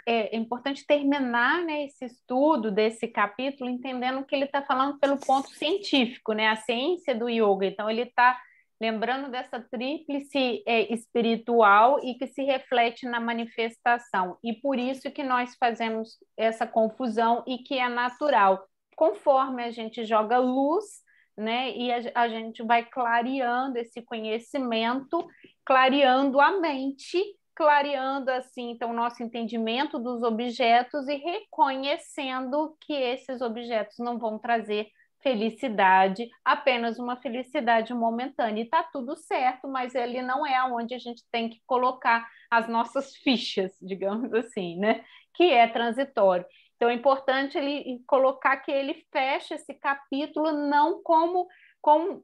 [SPEAKER 1] é importante terminar, né, esse estudo desse capítulo entendendo que ele está falando pelo ponto científico, né, a ciência do yoga. Então ele está lembrando dessa tríplice espiritual e que se reflete na manifestação. E por isso que nós fazemos essa confusão e que é natural. Conforme a gente joga luz, né, e a gente vai clareando esse conhecimento, clareando a mente, clareando assim então o nosso entendimento dos objetos e reconhecendo que esses objetos não vão trazer felicidade, apenas uma felicidade momentânea. E está tudo certo, mas ele não é onde a gente tem que colocar as nossas fichas, digamos assim, né? Que é transitório. Então é importante ele colocar que ele fecha esse capítulo não como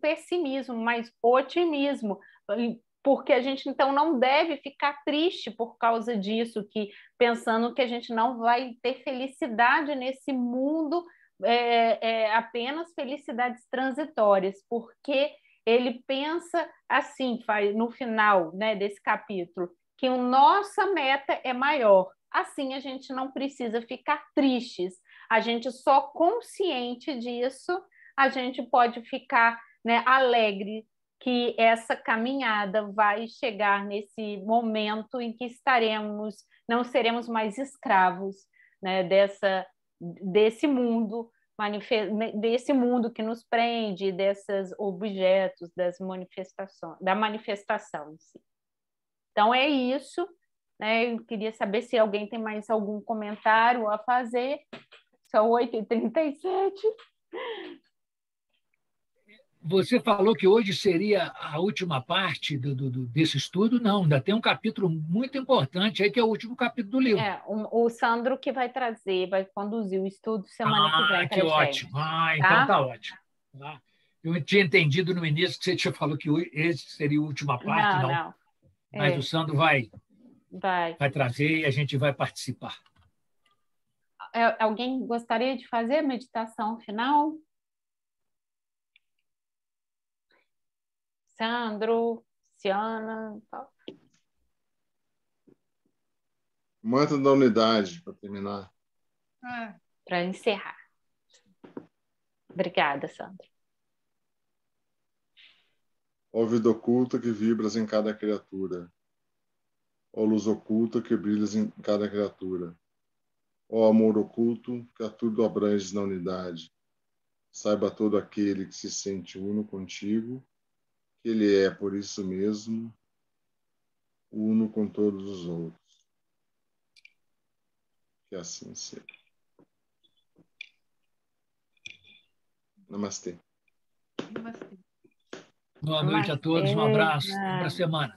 [SPEAKER 1] pessimismo, mas otimismo, porque a gente então não deve ficar triste por causa disso, que pensando que a gente não vai ter felicidade nesse mundo, apenas felicidades transitórias, porque ele pensa assim, no final, né, desse capítulo, que a nossa meta é maior. Assim a gente não precisa ficar tristes, a gente só consciente disso, a gente pode ficar, né, alegre que essa caminhada vai chegar nesse momento em que não seremos mais escravos, né, desse mundo que nos prende, desses objetos, da manifestação em si. Então é isso, né? Eu queria saber se alguém tem mais algum comentário a fazer. São 8h37.
[SPEAKER 2] Você falou que hoje seria a última parte desse estudo. Não, ainda tem um capítulo muito importante aí, que é o último capítulo do livro.
[SPEAKER 1] O Sandro que vai conduzir o estudo semana que vem.
[SPEAKER 2] Que ótimo. Então tá ótimo. Tá? Eu tinha entendido no início que você falou que esse seria a última parte, não. Mas o Sandro vai trazer e a gente vai participar.
[SPEAKER 1] Alguém gostaria de fazer a meditação final? Sandro, Ciana, tal.
[SPEAKER 4] Mantra da unidade, para terminar.
[SPEAKER 1] Para encerrar. Obrigada, Sandro.
[SPEAKER 4] Ó vida oculta que vibras em cada criatura. Ó luz oculta que brilhas em cada criatura. Ó amor oculto que a tudo abranges na unidade. Saiba todo aquele que se sente uno contigo, que ele é, por isso mesmo, uno com todos os outros. Que assim seja. Namastê.
[SPEAKER 2] Boa noite a todos, um abraço, boa semana.